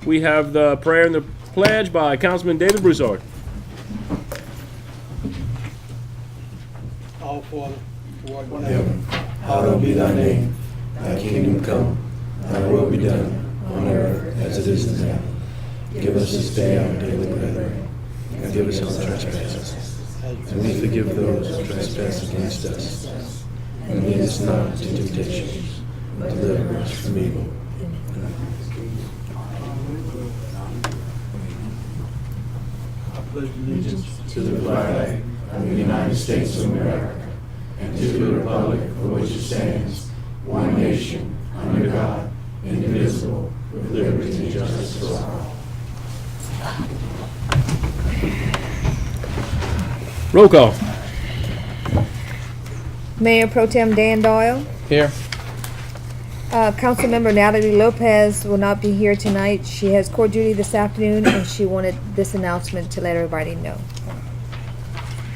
we have the prayer and the pledge by Councilman David Broussard. All Father, who art in Heaven, hallowed be thy name. Thy kingdom come, thy will be done, on earth as it is in heaven. Give us this day our daily bread, and give us our trespasses, and we forgive those who trespass against us. And lead us not into temptation, but deliver us from evil. I pledge allegiance To the flag of the United States of America, and to the republic for which it stands, one nation, under God, indivisible, with liberty and justice for all. Roll call. Mayor Pro Tem Dan Doyle. Here. Councilmember Natalie Lopez will not be here tonight. She has court duty this afternoon, and she wanted this announcement to let everybody know.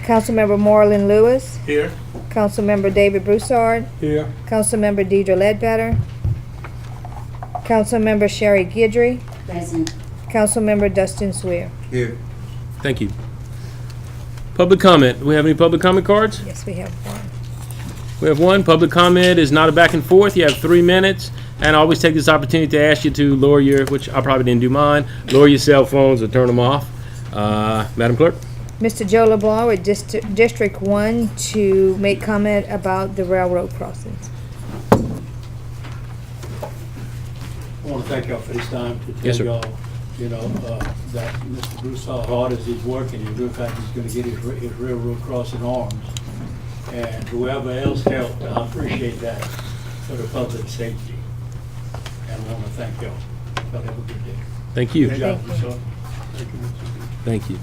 Councilmember Marlon Lewis. here. Councilmember David Broussard. Here. Councilmember Deidre Ledbetter. Councilmember Sherry Guidry. Present. Councilmember Dustin Swear. Here. Thank you. Public comment. Do we have any public comment cards? Yes, we have one. We have one. Public comment is not a back and forth. You have 3 minutes. And I always take this opportunity to ask you to lower your, which I probably didn't do mine, lower your cell phones or turn them off. Madam Clerk? Mr. Joe LeBlanc with District 1 to make comment about the railroad crossings. I want to thank y'all for this time to Yes, sir. tell y'all, that Mr. Broussard, hard as he's working, in fact, he's going to get his railroad crossing arms. And whoever else helped, I appreciate that for the public safety. And I want to thank y'all. Y'all have a good day. Thank you. Good job, Thank you. Broussard. Thank you.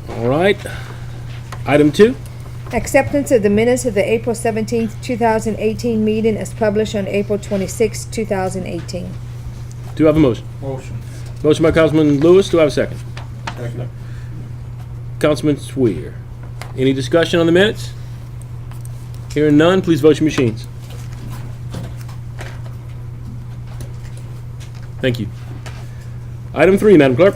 All right. Item 2. Acceptance of the minutes of the April 17th, 2018 meeting as published on April 26th, 2018. Do I have a motion? Motion. Motion by Councilman Lewis. Do I have a second? Second. Councilman Swear. Any discussion on the minutes? Hearing none, please vote your machines. Thank you. Item 3, Madam Clerk.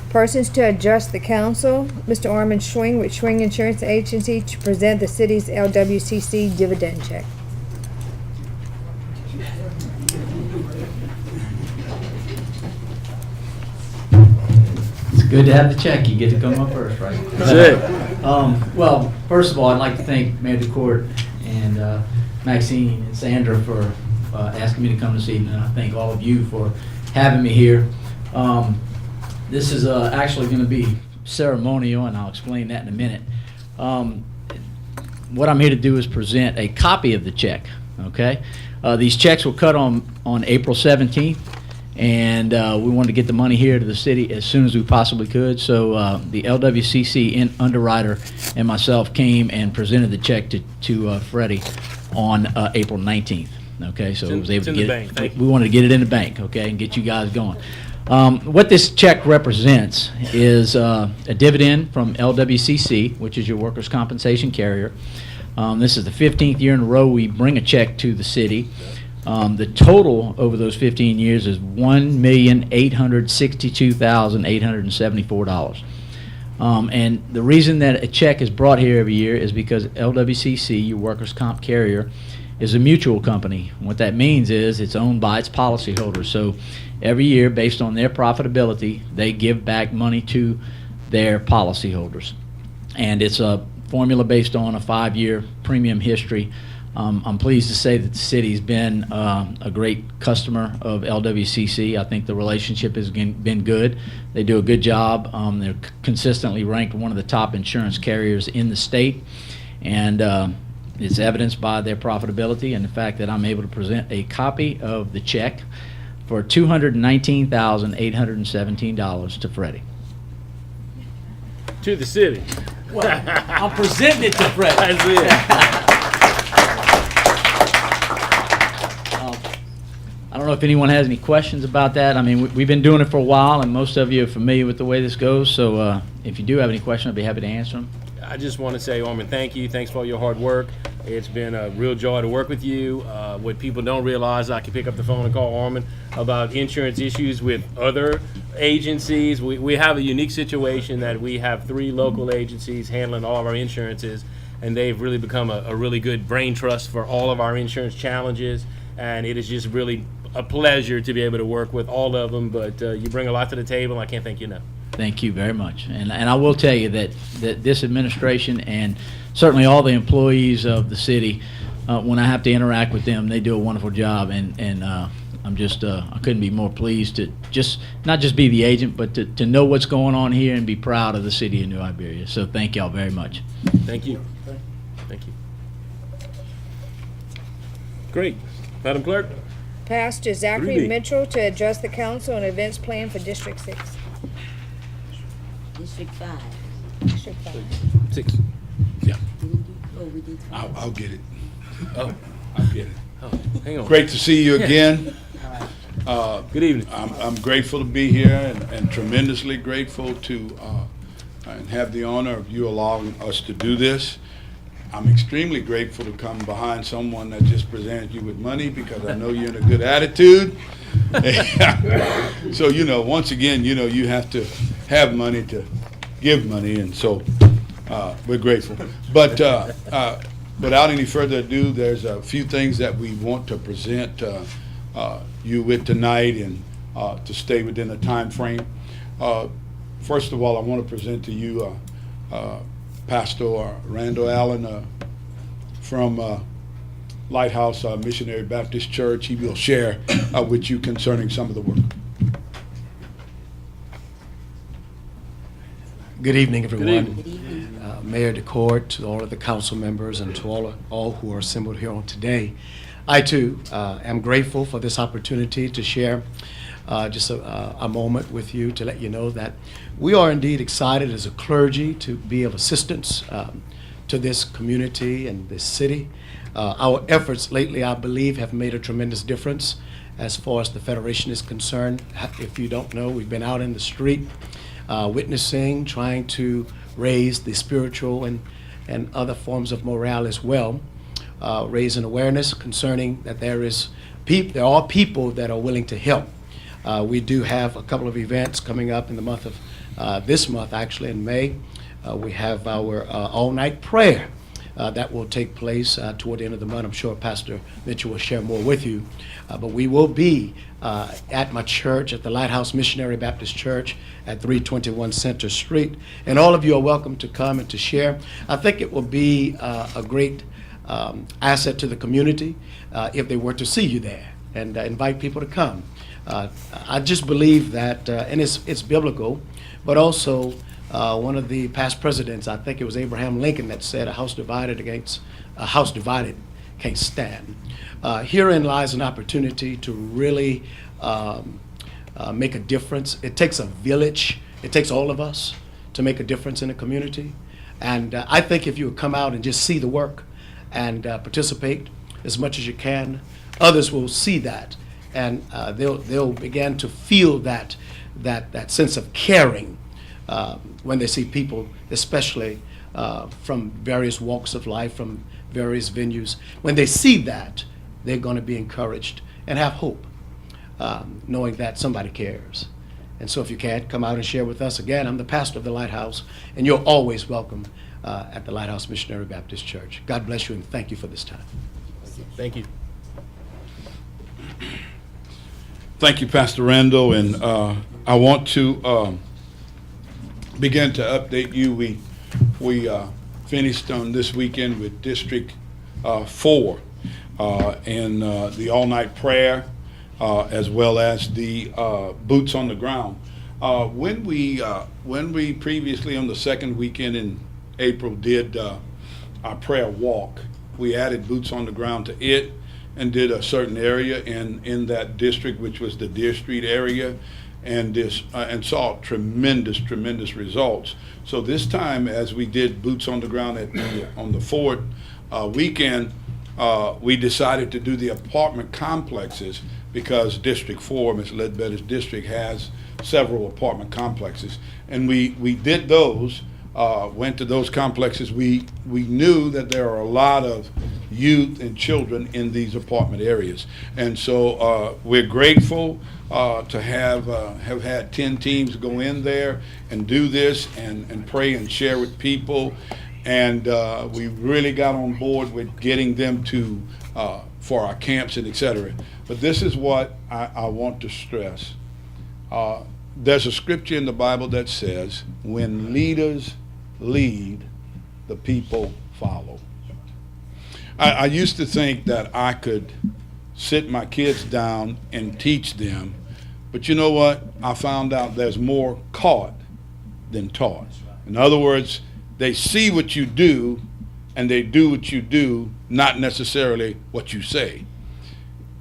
Persons to address the council, Mr. Armin Schwing with Schwing Insurance Agency to present the city's LWCC dividend check. It's good to have the check. You get to come up first, right? That's it. Well, first of all, I'd like to thank Mayor DeCourt and Maxine and Sandra for asking me to come this evening. I thank all of you for having me here. This is actually going to be ceremonial, and I'll explain that in a minute. What I'm here to do is present a copy of the check, okay? These checks were cut on April 17th, and we wanted to get the money here to the city as soon as we possibly could. So the LWCC underwriter and myself came and presented the check to Freddie on April 19th. Okay, so It's in- I was able it's to in get the it. bank. Thank you. We wanted to get it in the bank, okay, and get you guys going. What this check represents is a dividend from LWCC, which is your workers' compensation carrier. This is the 15th year in a row we bring a check to the city. The total over those 15 years is $1,862,874. And the reason that a check is brought here every year is because LWCC, your workers' comp carrier, is a mutual company. What that means is it's owned by its policyholders. So every year, based on their profitability, they give back money to their policyholders. And it's a formula based on a 5-year premium history. I'm pleased to say that the city's been a great customer of LWCC. I think the relationship has been good. They do a good job. They're consistently ranked one of the top insurance carriers in the state. And it's evidenced by their profitability and the fact that I'm able to present a copy of the check for $219,817 to Freddie. To the city. Well, I'm presenting it to Freddie. That's it. I don't know if anyone has any questions about that. I mean, we've been doing it for a while, and most of you are familiar with the way this goes. So if you do have any questions, I'd be happy to answer them. I just want to say, Orman, thank you. Thanks for all your hard work. It's been a real joy to work with you. What people don't realize, I can pick up the phone and call Armin about insurance issues with other agencies. We have a unique situation that we have 3 local agencies handling all of our insurances, and they've really become a really good brain trust for all of our insurance challenges. And it is just really a pleasure to be able to work with all of them. But you bring a lot to the table, and I can't thank you enough. Thank you very much. And I will tell you that this administration and certainly all the employees of the city, when I have to interact with them, they do a wonderful job. And I'm just, I couldn't be more pleased to not just be the agent, but to know what's going on here and be proud of the city of New Iberia. So thank y'all very much. Thank you. Thank you. Great. Madam Clerk? Pastor Zachary 3B. Mitchell to address the council on events plan for District 6. District 5. District 5. 6. We did five. I'll get it. Oh, I'll get it. oh, hang on. Great to see you again. Good evening. I'm grateful to be here and tremendously grateful to and have the honor of you allowing us to do this. I'm extremely grateful to come behind someone that just presented you with money, because I know you're in a good attitude. So, once again, you have to have money to give money, and so we're grateful. But without any further ado, there's a few things that we want to present you with tonight, and to stay within the time frame. First of all, I want to present to you Pastor Randall Allen from Lighthouse Missionary Baptist Church. He will share with you concerning some of the work. Good evening, everyone. Good Good evening. Mayor DeCourt, to all of the council members, and to all who are assembled here on today. I, too, am grateful for this opportunity to share just a moment with you to let you know that we are indeed excited as a clergy to be of assistance to this community and this city. Our efforts lately, I believe, have made a tremendous difference as far as the Federation is concerned. If you don't know, we've been out in the street witnessing, trying to raise the spiritual and other forms of morale as well, raising awareness concerning that there are people that are willing to help. We do have a couple of events coming up in the month of this month, actually in May. We have our all-night prayer that will take place toward the end of the month. I'm sure Pastor Mitchell will share more with you. But we will be at my church, at the Lighthouse Missionary Baptist Church at 321 Center Street. And all of you are welcome to come and to share. I think it will be a great asset to the community if they were to see you there, and invite people to come. I just believe that, and it's biblical, but also one of the past presidents, I think it was Abraham Lincoln, that said, a house divided can't stand. Herein lies an opportunity to really make a difference. It takes a village. It takes all of us to make a difference in a community. And I think if you would come out and just see the work and participate as much as you can, others will see that, and they'll begin to feel that sense of caring when they see people, especially from various walks of life, from various venues. When they see that, they're going to be encouraged and have hope, knowing that somebody cares. And so if you can, come out and share with us. Again, I'm the pastor of the Lighthouse, and you're always welcome at the Lighthouse Missionary Baptist Church. God bless you, and thank you for this time. Thank you. Thank you, Pastor Randall, and I want to begin to update you. We finished on this weekend with District 4 and the all-night prayer, as well as the boots on the ground. When we previously on the second weekend in April did our prayer walk, we added boots on the ground to it and did a certain area in that district, which was the Deer Street area, and saw tremendous results. So this time, as we did boots on the ground on the fourth weekend, we decided to do the apartment complexes, because District 4, Ms. Ledbetter's district, has several apartment complexes. And we did those went to those complexes, we knew that there are a lot of youth and children in these apartment areas. And so we're grateful to have had 10 teams go in there and do this and pray and share with people. And we really got on board with getting them to for our camps and et cetera. But this is what I want to stress. There's a scripture in the Bible that says, when leaders lead, the people follow. I used to think that I could sit my kids down and teach them, but you know what? I found out there's more caught than taught. In other words, they see what you do and they do what you do, not necessarily what you say.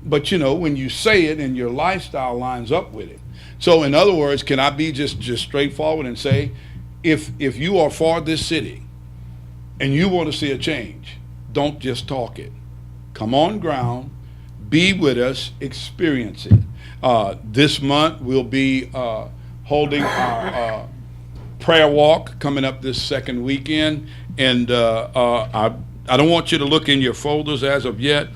But you know, when you say it and your lifestyle lines up with it. So in other words, can I be just straightforward and say, if you are for this city and you want to see a change, don't just talk it. Come on ground, be with us, experience it. This month we'll be holding our prayer walk coming up this second weekend, and I don't want you to look in your folders as of yet,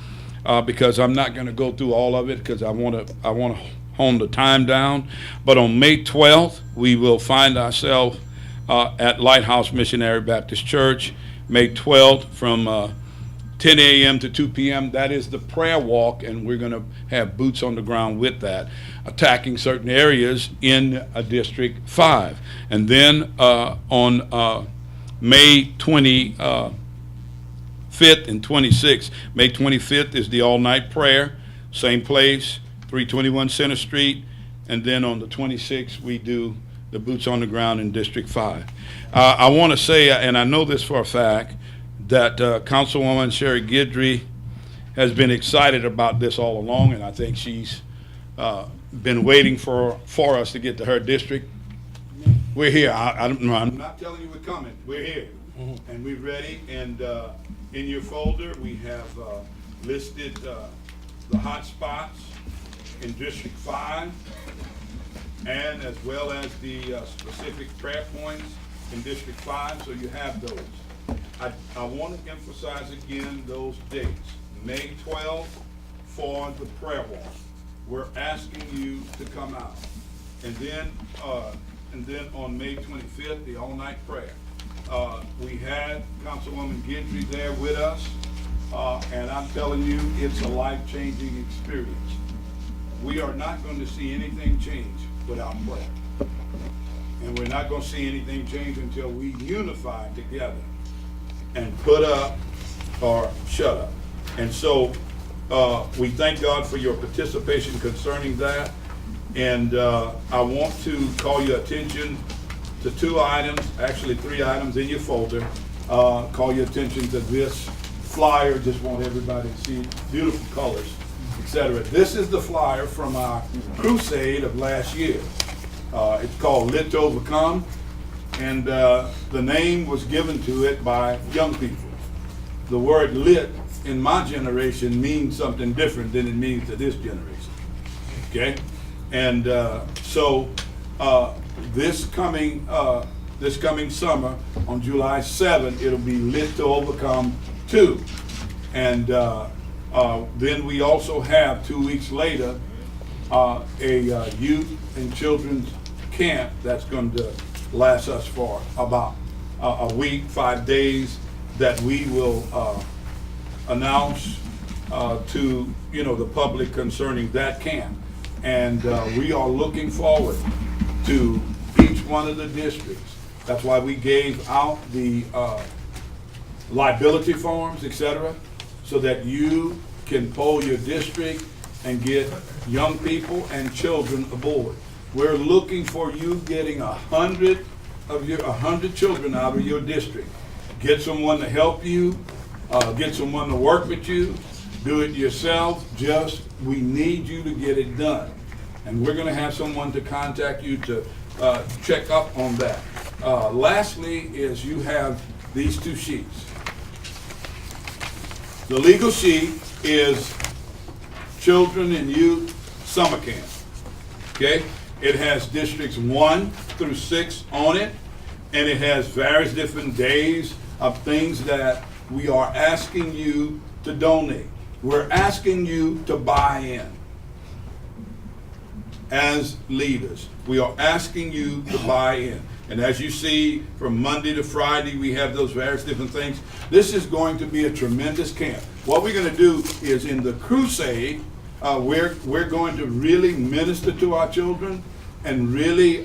because I'm not going to go through all of it because I want to hone the time down. But on May 12th, we will find ourselves at Lighthouse Missionary Baptist Church, May 12th from 10 a.m. to 2 p.m. That is the prayer walk, and we're going to have boots on the ground with that, attacking certain areas in District 5. And then on May 25th and 26th, May 25th is the all-night prayer, same place, 321 Center Street. And then on the 26th, we do the boots on the ground in District 5. I want to say, and I know this for a fact, that Councilwoman Sherry Guidry has been excited about this all along, and I think she's been waiting for us to get to her district. We're here. I'm not telling you we're coming. We're here, and we're ready. And in your folder, we have listed the hot spots in District 5, and as well as the specific prayer points in District 5, so you have those. I want to emphasize again those dates. May 12th for the prayer walk. We're asking you to come out. And then on May 25th, the all-night prayer. We had Councilwoman Guidry there with us, and I'm telling you, it's a life-changing experience. We are not going to see anything change without prayer. And we're not going to see anything change until we unify together and put up or shut up. And so we thank God for your participation concerning that. And I want to call your attention to 2 items, actually 3 items in your folder. Call your attention to this flyer. Just want everybody to see beautiful colors, etc. This is the flyer from our crusade of last year. It's called Lit to Overcome. And the name was given to it by young people. The word lit in my generation means something different than it means to this generation. Okay? And so this coming summer, on July 7th, it'll be Lit to Overcome 2. And then we also have 2 weeks later a youth and children's camp that's going to last us for about a week, 5 days, that we will announce to the public concerning that camp. And we are looking forward to each one of the districts. That's why we gave out the liability forms, etc., so that you can poll your district and get young people and children aboard. We're looking for you getting 100 children out of your district. Get someone to help you, get someone to work with you, do it yourself. We need you to get it done. And we're going to have someone to contact you to check up on that. Lastly is you have these 2 sheets. The legal sheet is Children and Youth Summer Camp. Okay? It has districts 1 through 6 on it. And it has various different days of things that we are asking you to donate. We're asking you to buy in as leaders. We are asking you to buy in. And as you see, from Monday to Friday, we have those various different things. This is going to be a tremendous camp. What we're going to do is in the crusade, we're going to really minister to our children and really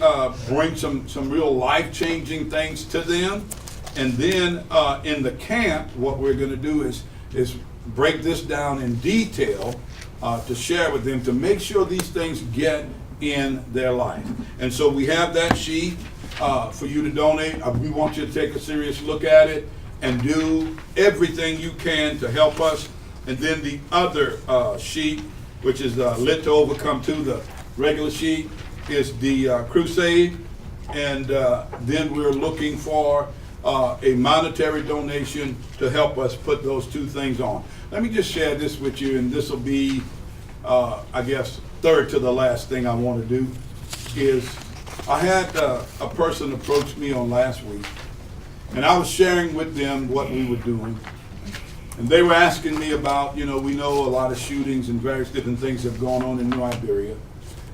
bring some real life-changing things to them. And then in the camp, what we're going to do is break this down in detail to share with them to make sure these things get in their life. And so we have that sheet for you to donate. We want you to take a serious look at it and do everything you can to help us. And then the other sheet, which is Lit to Overcome 2, the regular sheet, is the crusade. And then we're looking for a monetary donation to help us put those two things on. Let me just share this with you, and this will be, I guess, third to the last thing I want to do, is I had a person approach me on last week, and I was sharing with them what we were doing. And they were asking me about, we know a lot of shootings and various different things have gone on in New Iberia.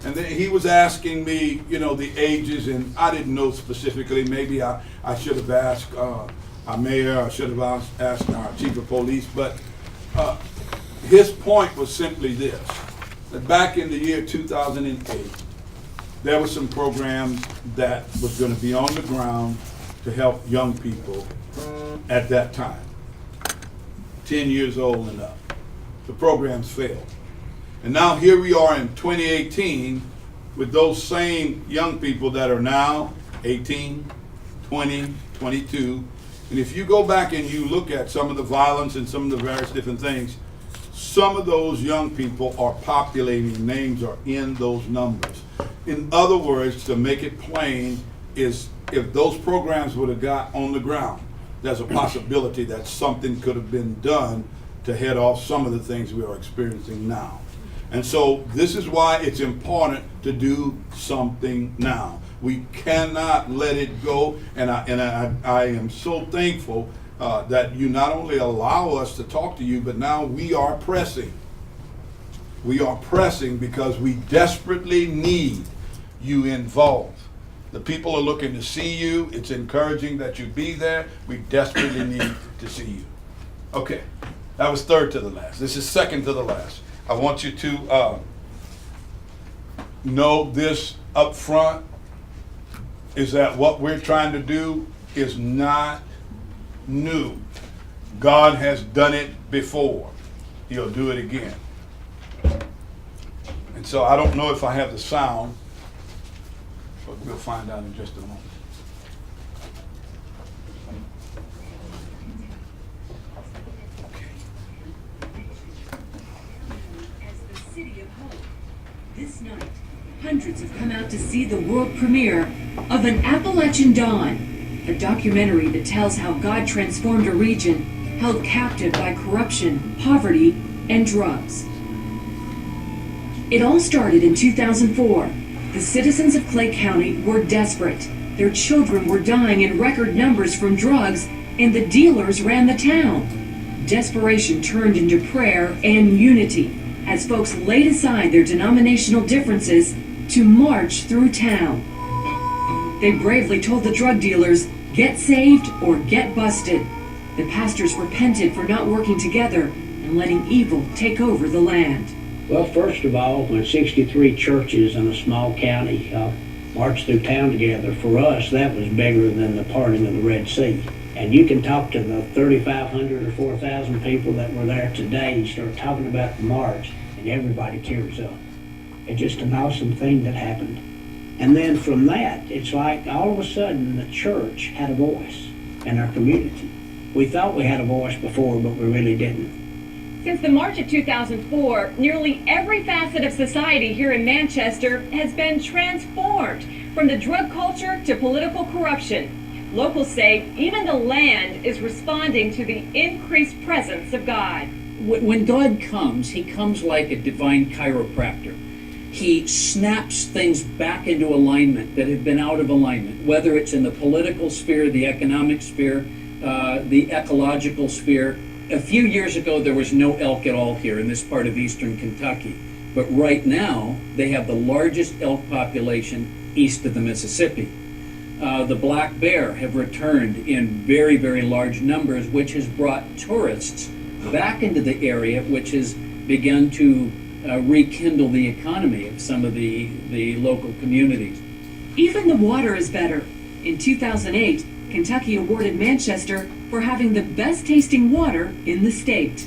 And then he was asking me, the ages, and I didn't know specifically. Maybe I should have asked our mayor, I should have asked our chief of police, but his point was simply this, that back in the year 2008, there were some programs that was going to be on the ground to help young people at that time, 10 years old and up. The programs failed. And now here we are in 2018 with those same young people that are now 18, 20, 22. And if you go back and you look at some of the violence and some of the various different things, some of those young people are populating, names are in those numbers. In other words, to make it plain, is if those programs would have got on the ground, there's a possibility that something could have been done to head off some of the things we are experiencing now. And so this is why it's important to do something now. We cannot let it go, and I am so thankful that you not only allow us to talk to you, but now we are pressing. We are pressing because we desperately need you involved. The people are looking to see you. It's encouraging that you be there. We desperately need to see you. Okay, that was third to the last. This is second to the last. I want you to know this up front, is that what we're trying to do is not new. God has done it before. He'll do it again. And so I don't know if I have the sound, but we'll find out in just a moment. This night, hundreds have come out to see the world premiere of An Appalachian Dawn, a documentary that tells how God transformed a region held captive by corruption, poverty, and drugs. It all started in 2004. The citizens of Clay County were desperate. Their children were dying in record numbers from drugs, and the dealers ran the town. Desperation turned into prayer and unity as folks laid aside their denominational differences to march through town. They bravely told the drug dealers, get saved or get busted. The pastors repented for not working together and letting evil take over the land. Well, first of all, when 63 churches in a small county marched through town together, for us, that was bigger than the parting of the Red Sea. And you can talk to the 3,500 or 4,000 people that were there today and start talking about the march, and everybody tears up. It's just an awesome thing that happened. And then from that, it's like all of a sudden the church had a voice in our community. We thought we had a voice before, but we really didn't. Since the March of 2004, nearly every facet of society here in Manchester has been transformed, from the drug culture to political corruption. Locals say even the land is responding to the increased presence of God. When God comes, he comes like a divine chiropractor. He snaps things back into alignment that have been out of alignment, whether it's in the political sphere, the economic sphere, the ecological sphere. A few years ago, there was no elk at all here in this part of eastern Kentucky. But right now, they have the largest elk population east of the Mississippi. The black bear have returned in very, very large numbers, which has brought tourists back into the area, which has begun to rekindle the economy of some of the local communities. Even the water is better. In 2008, Kentucky awarded Manchester for having the best tasting water in the state.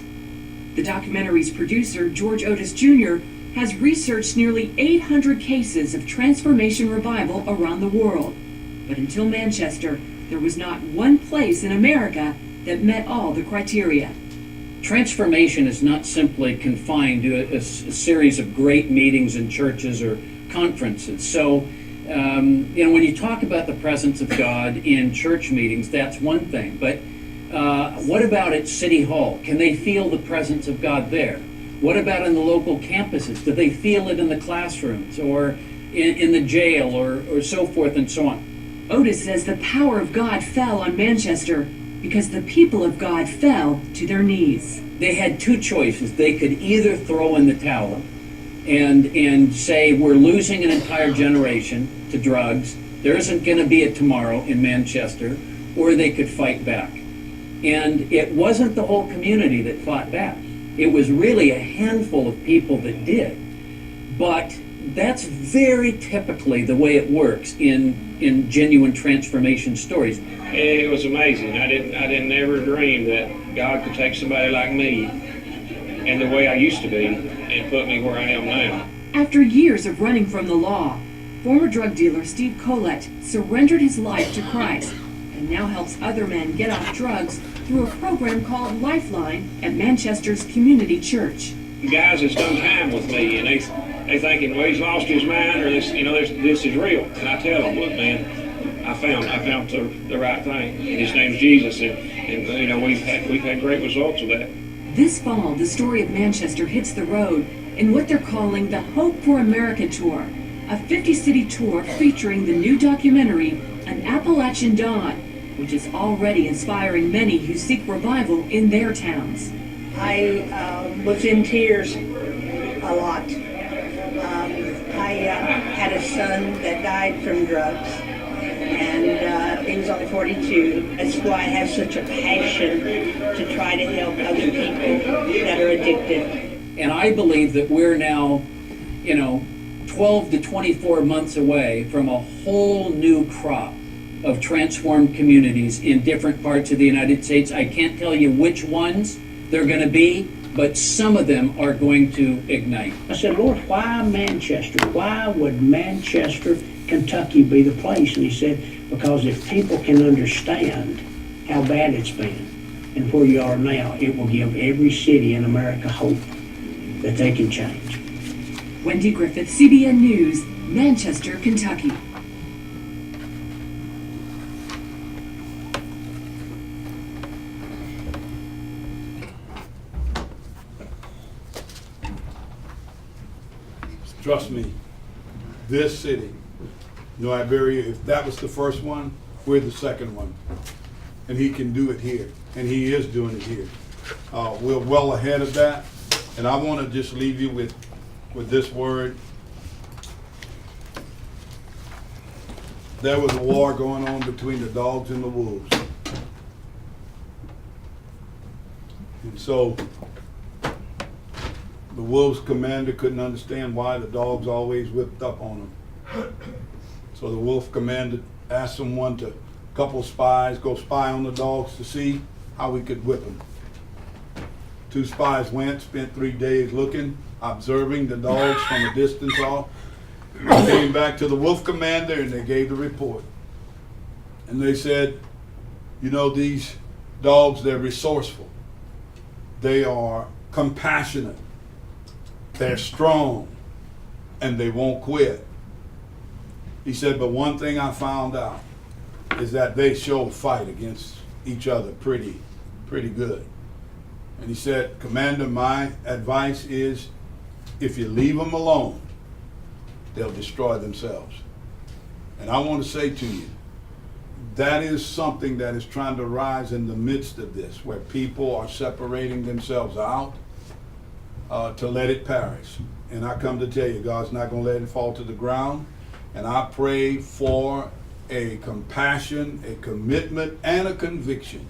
The documentary's producer, George Otis Jr., has researched nearly 800 cases of transformation revival around the world. But until Manchester, there was not one place in America that met all the criteria. Transformation is not simply confined to a series of great meetings in churches or conferences. So, when you talk about the presence of God in church meetings, that's one thing. But what about at City Hall? Can they feel the presence of God there? What about in the local campuses? Do they feel it in the classrooms or in the jail or so forth and so on? Otis says the power of God fell on Manchester because the people of God fell to their knees. They had two choices. They could either throw in the towel and say, we're losing an entire generation to drugs, there isn't going to be a tomorrow in Manchester, or they could fight back. And it wasn't the whole community that fought back. It was really a handful of people that did. But that's very typically the way it works in genuine transformation stories. It was amazing. I didn't ever dream that God could take somebody like me and the way I used to be and put me where I am now. After years of running from the law, former drug dealer Steve Collette surrendered his life to Christ and now helps other men get off drugs through a program called Lifeline at Manchester's Community Church. The guys that's done time with me, and they thinking, well, he's lost his mind, or this is real. And I tell them, look, man, I found the right thing. And his name's Jesus, and we've had great results of that. This fall, the story of Manchester hits the road in what they're calling the Hope for America Tour, a 50-city tour featuring the new documentary, An Appalachian Dawn, which is already inspiring many who seek revival in their towns. I was in tears a lot. I had a son that died from drugs, and he was only 42. That's why I have such a passion to try to help other people that are addicted. And I believe that we're now, 12 to 24 months away from a whole new crop of transformed communities in different parts of the United States. I can't tell you which ones they're going to be, but some of them are going to ignite. I said, Lord, why Manchester? Why would Manchester, Kentucky be the place? And he said, because if people can understand how bad it's been and where you are now, it will give every city in America hope that they can change. Wendy Griffith, CBN News, Manchester, Kentucky. Trust me, this city, Iberia, if that was the first one, we're the second one. And he can do it here, and he is doing it here. We're well ahead of that, and I want to just leave you with this word. There was a war going on between the dogs and the wolves. And so the wolves commander couldn't understand why the dogs always whipped up on him. So the wolf commander asked someone a couple spies, go spy on the dogs to see how we could whip them. 2 spies went, spent 3 days looking, observing the dogs from a distance off. Came back to the wolf commander and they gave the report. And they said, these dogs, they're resourceful. They are compassionate. They're strong, and they won't quit. He said, but one thing I found out is that they show fight against each other pretty good. And he said, Commander, my advice is if you leave them alone, they'll destroy themselves. And I want to say to you, that is something that is trying to rise in the midst of this, where people are separating themselves out to let it perish. And I come to tell you, God's not going to let it fall to the ground. And I pray for a compassion, a commitment, and a conviction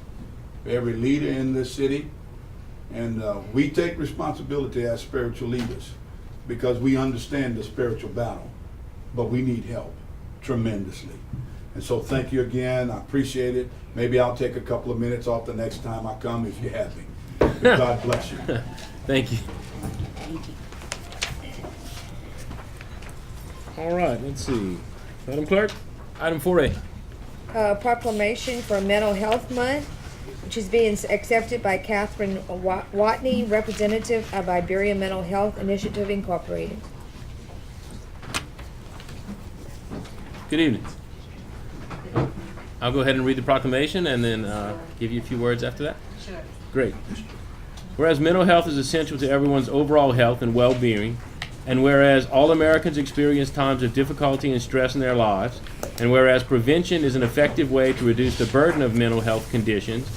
for every leader in this city. And we take responsibility as spiritual leaders because we understand the spiritual battle, but we need help tremendously. And so thank you again. I appreciate it. Maybe I'll take a couple of minutes off the next time I come if you have me. God bless you. Thank you. All right, let's see. Madam Clerk, item 4A. Proclamation for Mental Health Month, which is being accepted by Catherine Watney, representative of Iberia Mental Health Initiative Incorporated. Good evening. I'll go ahead and read the proclamation and then give you a few words after that. Sure. Great. Whereas mental health is essential to everyone's overall health and well-being, and whereas all Americans experience times of difficulty and stress in their lives, and whereas prevention is an effective way to reduce the burden of mental health conditions,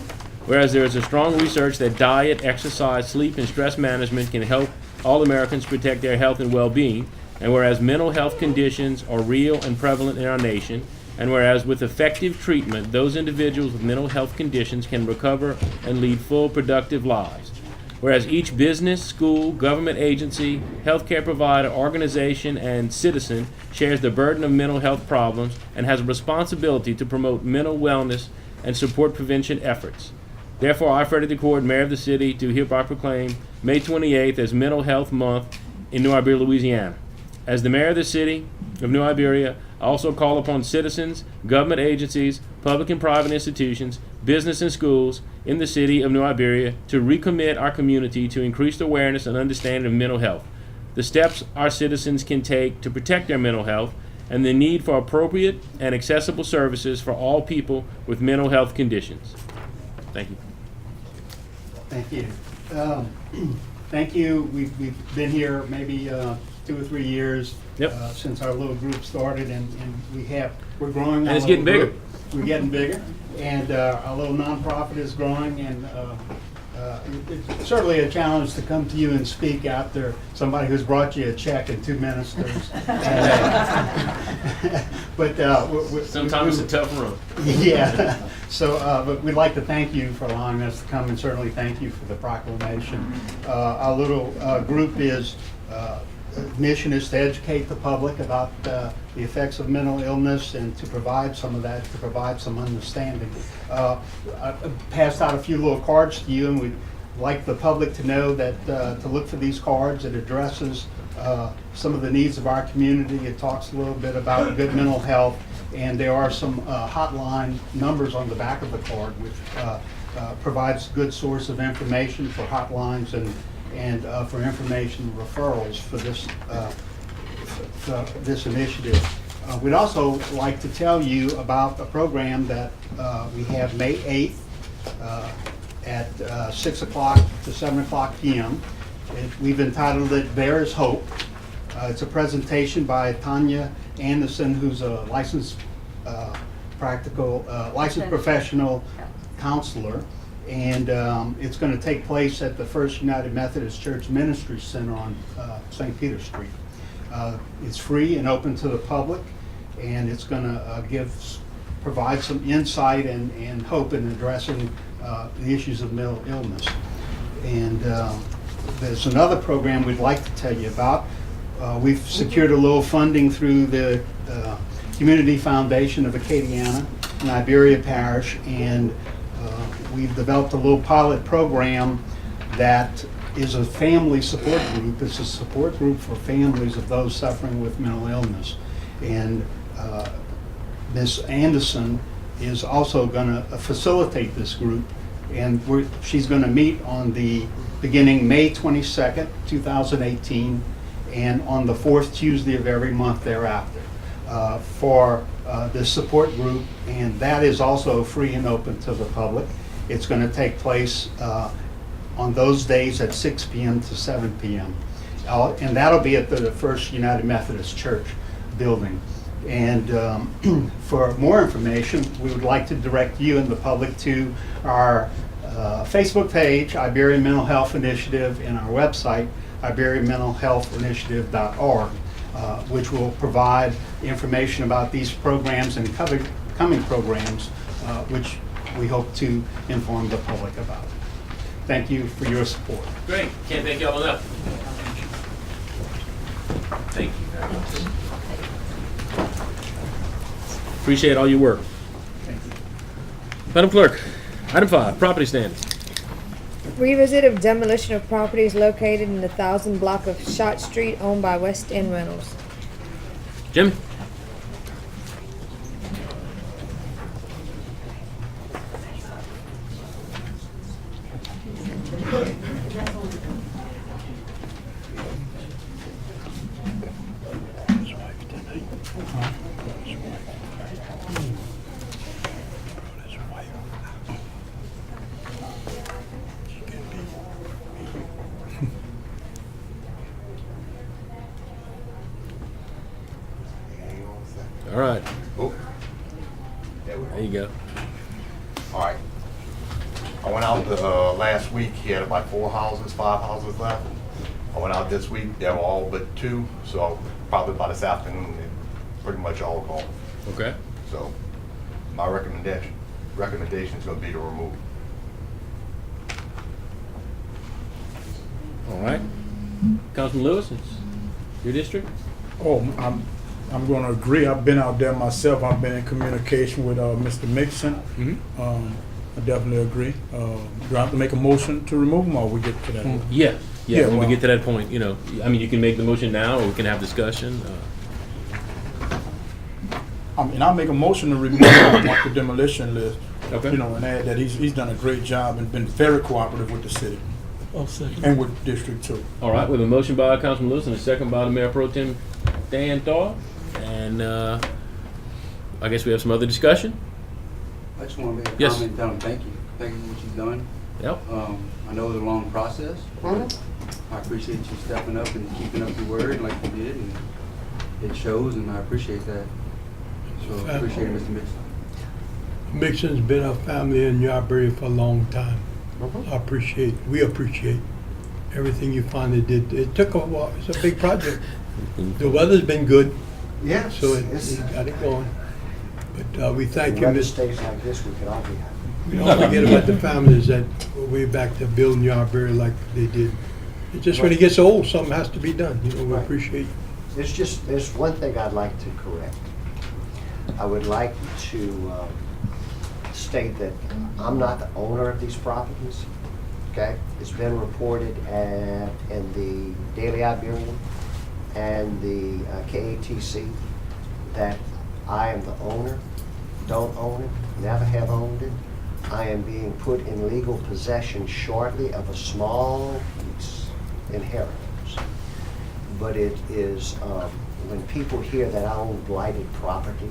whereas there is a strong research that diet, exercise, sleep, and stress management can help all Americans protect their health and well-being, and whereas mental health conditions are real and prevalent in our nation, and whereas with effective treatment, those individuals with mental health conditions can recover and lead full, productive lives. Whereas each business, school, government agency, healthcare provider, organization, and citizen shares the burden of mental health problems and has a responsibility to promote mental wellness and support prevention efforts. Therefore, I, Freddie DeCord, Mayor of the City, do hereby proclaim May 28th as Mental Health Month in New Iberia, Louisiana. As the Mayor of the City of New Iberia, I also call upon citizens, government agencies, public and private institutions, business and schools in the city of New Iberia to recommit our community to increased awareness and understanding of mental health, the steps our citizens can take to protect their mental health, and the need for appropriate and accessible services for all people with mental health conditions. Thank you. Thank you. Thank you. We've been here maybe 2 or 3 years since our little group started, and we're growing. And it's getting bigger. We're getting bigger, and our little nonprofit is growing, and it's certainly a challenge to come to you and speak after somebody who's brought you a check and 2 ministers. But sometimes it's a tough road. Yeah. So, but we'd like to thank you for allowing us to come, and certainly thank you for the proclamation. Our little group mission is to educate the public about the effects of mental illness and to provide some of that, to provide some understanding. I passed out a few little cards to you, and we'd like the public to know that to look for these cards. It addresses some of the needs of our community. It talks a little bit about good mental health, and there are some hotline numbers on the back of the card, which provides a good source of information for hotlines and for information referrals for this initiative. We'd also like to tell you about a program that we have May 8th at 6 o'clock to 7 o'clock p.m. We've entitled it There is Hope. It's a presentation by Tanya Anderson, who's a licensed professional counselor. And it's going to take place at the First United Methodist Church Ministry Center on St. Peter Street. It's free and open to the public, and it's going to provide some insight and hope in addressing the issues of mental illness. And there's another program we'd like to tell you about. We've secured a little funding through the Community Foundation of Acadiana in Iberia Parish, and we've developed a little pilot program that is a family support group. It's a support group for families of those suffering with mental illness. And Ms. Anderson is also going to facilitate this group, and she's going to meet on the beginning May 22nd, 2018, and on the 4th Tuesday of every month thereafter for this support group, and that is also free and open to the public. It's going to take place on those days at 6 p.m. to 7 p.m. And that'll be at the First United Methodist Church building. And for more information, we would like to direct you and the public to our Facebook page, Iberia Mental Health Initiative, and our website, iberiamentalhealthinitiative.org, which will provide information about these programs and coming programs, which we hope to inform the public about. Thank you for your support. Great. Can't thank y'all enough. Thank you very much. Appreciate all your work. Thank you. Madam Clerk, item 5, property standards. Revisit of demolition of properties located in the 1000 block of Shot Street owned by West End Rentals. Jimmy? All right. Oh. There you go. All right. I went out last week. He had about 5 houses left. I went out this week. They were all but 2. So probably by this afternoon, they're pretty much all gone. Okay. So my recommendation is going to be to remove. All right. Councilman Lewis, it's your district? Oh, I'm going to agree. I've been out there myself. I've been in communication with Mr. Mixon. I definitely agree. Do I have to make a motion to remove them, or we get to that? Yeah. When we well- get to that point, you know, I mean, you can make the motion now, or we can have discussion. I mean, I'll make a motion to remove him off the demolition list. Okay. You know, and add that he's done a great job and been very cooperative with the city. And with District 2. All right, we have a motion by Councilman Lewis and a second by the Mayor Pro Tem Dan Thaw. And I guess we have some other discussion. I just want to make a Yes. comment, tell him thank you. Thank you for what you've done. Yep. I know it was a long process. I appreciate you stepping up and keeping up your word like you did, and it shows, and I appreciate that. So I appreciate it, Mr. Mixon. Mixon's been a family in Iberia for a long time. We appreciate everything you finally did. It took a while. It's a big project. The weather's been good. Yeah. So it got it going. But we thank you, Weather Mr. stays like this, we could all be happy. We don't forget about the families that were way back to building Iberia like they did. It just when it gets old, something has to be done. You know, we appreciate. There's one thing I'd like to correct. I would like to state that I'm not the owner of these properties, okay? It's been reported in the Daily Iberian and the KATC that I am the owner, don't own it, never have owned it. I am being put in legal possession shortly of a small piece, inheritance. But it is, when people hear that I own blighted property,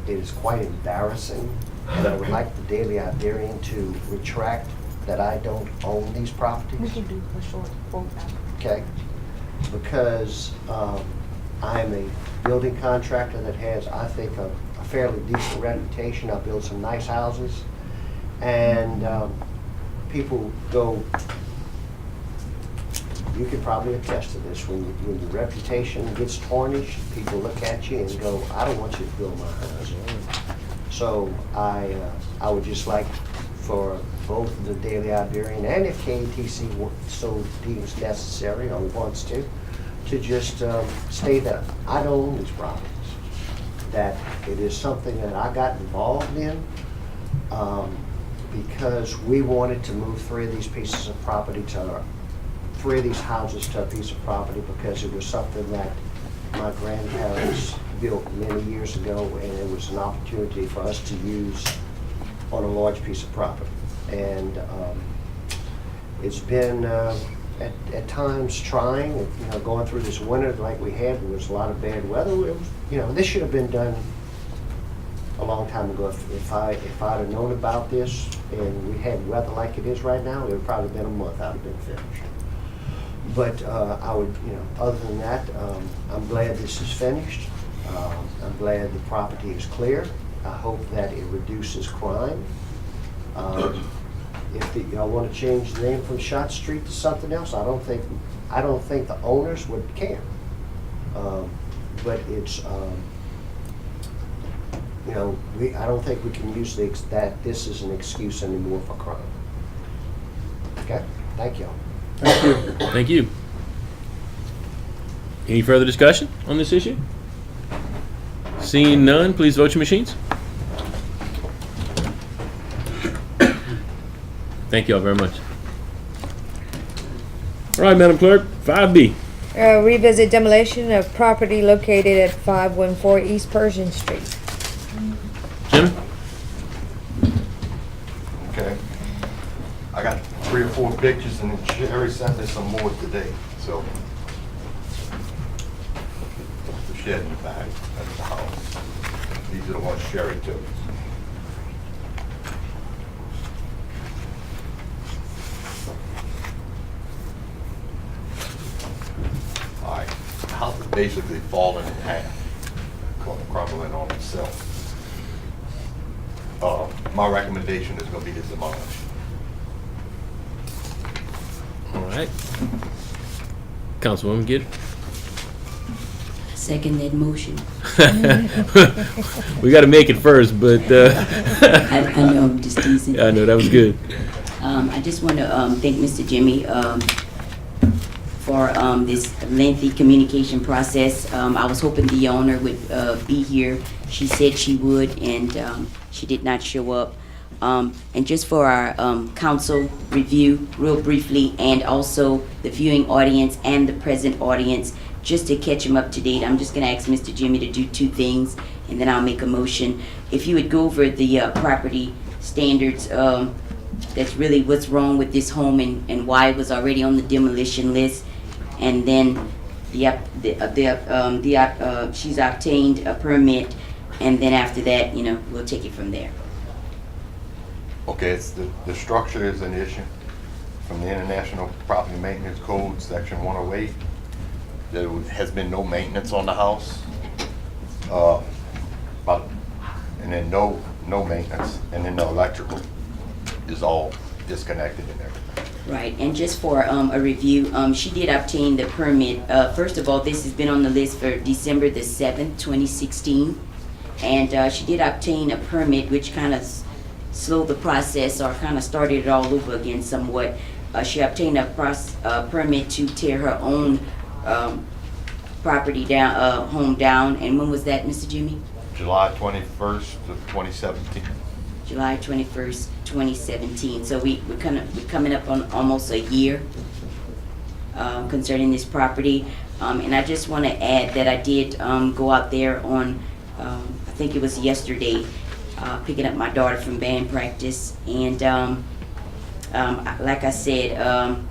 it is quite embarrassing. And I would like the Daily Iberian to retract that I don't own these properties. We can do a short quote now. Okay? Because I am a building contractor that has, I think, a fairly decent reputation. I build some nice houses. And people go, you could probably attest to this, when your reputation gets tarnished, people look at you and go, I don't want you to build my house. So I would just like for both the Daily Iberian and if KATC so deems necessary or wants to just state that I don't own these properties, that it is something that I got involved in because we wanted to move 3 of these pieces of property to 3 of these houses to a piece of property because it was something that my grandparents built many years ago, and it was an opportunity for us to use on a large piece of property. And it's been at times trying, you know, going through this winter like we had. There was a lot of bad weather. It was, you know, this should have been done a long time ago. If I'd have known about this and we had weather like it is right now, it would probably been a month I'd have been finished. But I would, other than that, I'm glad this is finished. I'm glad the property is clear. I hope that it reduces crime. If y'all want to change the name from Shot Street to something else, I don't think the owners would care. But it's, I don't think we can use that this is an excuse anymore for crime. Okay, thank y'all. Thank you. Thank you. Any further discussion on this issue? Seeing none, please vote your machines. Thank you all very much. All right, Madam Clerk, 5B. Revisit demolition of property located at 514 East Pershing Street. Jim? Okay. I got 3 or 4 pictures, and then Sherry sent me some more today, so. The shed in the back, that's the house. These are the ones Sherry took. All right, the house is basically falling in half, crumbling on itself. My recommendation is gonna be to demolish. All right. Councilwoman Gitter. Second that motion. We got to make it first, but I know, I'm just teasing. I know that was good. I just want to thank Mr. Jimmy for this lengthy communication process. I was hoping the owner would be here. She said she would, and she did not show up. And just for our council review, real briefly, and also the viewing audience and the present audience, just to catch them up to date, I'm just going to ask Mr. Jimmy to do 2 things, and then I'll make a motion. If you would go over the property standards, that's really what's wrong with this home and why it was already on the demolition list, and then she's obtained a permit, and then after that, we'll take it from there. Okay, it's the structure is an issue from the International Property Maintenance Code, Section 108. There has been no maintenance on the house, and then no maintenance, and then the electrical is all disconnected and everything. Right, and just for a review, she did obtain the permit. First of all, this has been on the list for December the 7th, 2016, and she did obtain a permit, which kind of slowed the process or kind of started it all over again somewhat. She obtained a permit to tear her own property down, home down, and when was that, Mr. Jimmy? July 21st of 2017. July 21st, 2017. So we're coming up on almost a year concerning this property. And I just want to add that I did go out there on, I think it was yesterday, picking up my daughter from band practice. And like I said,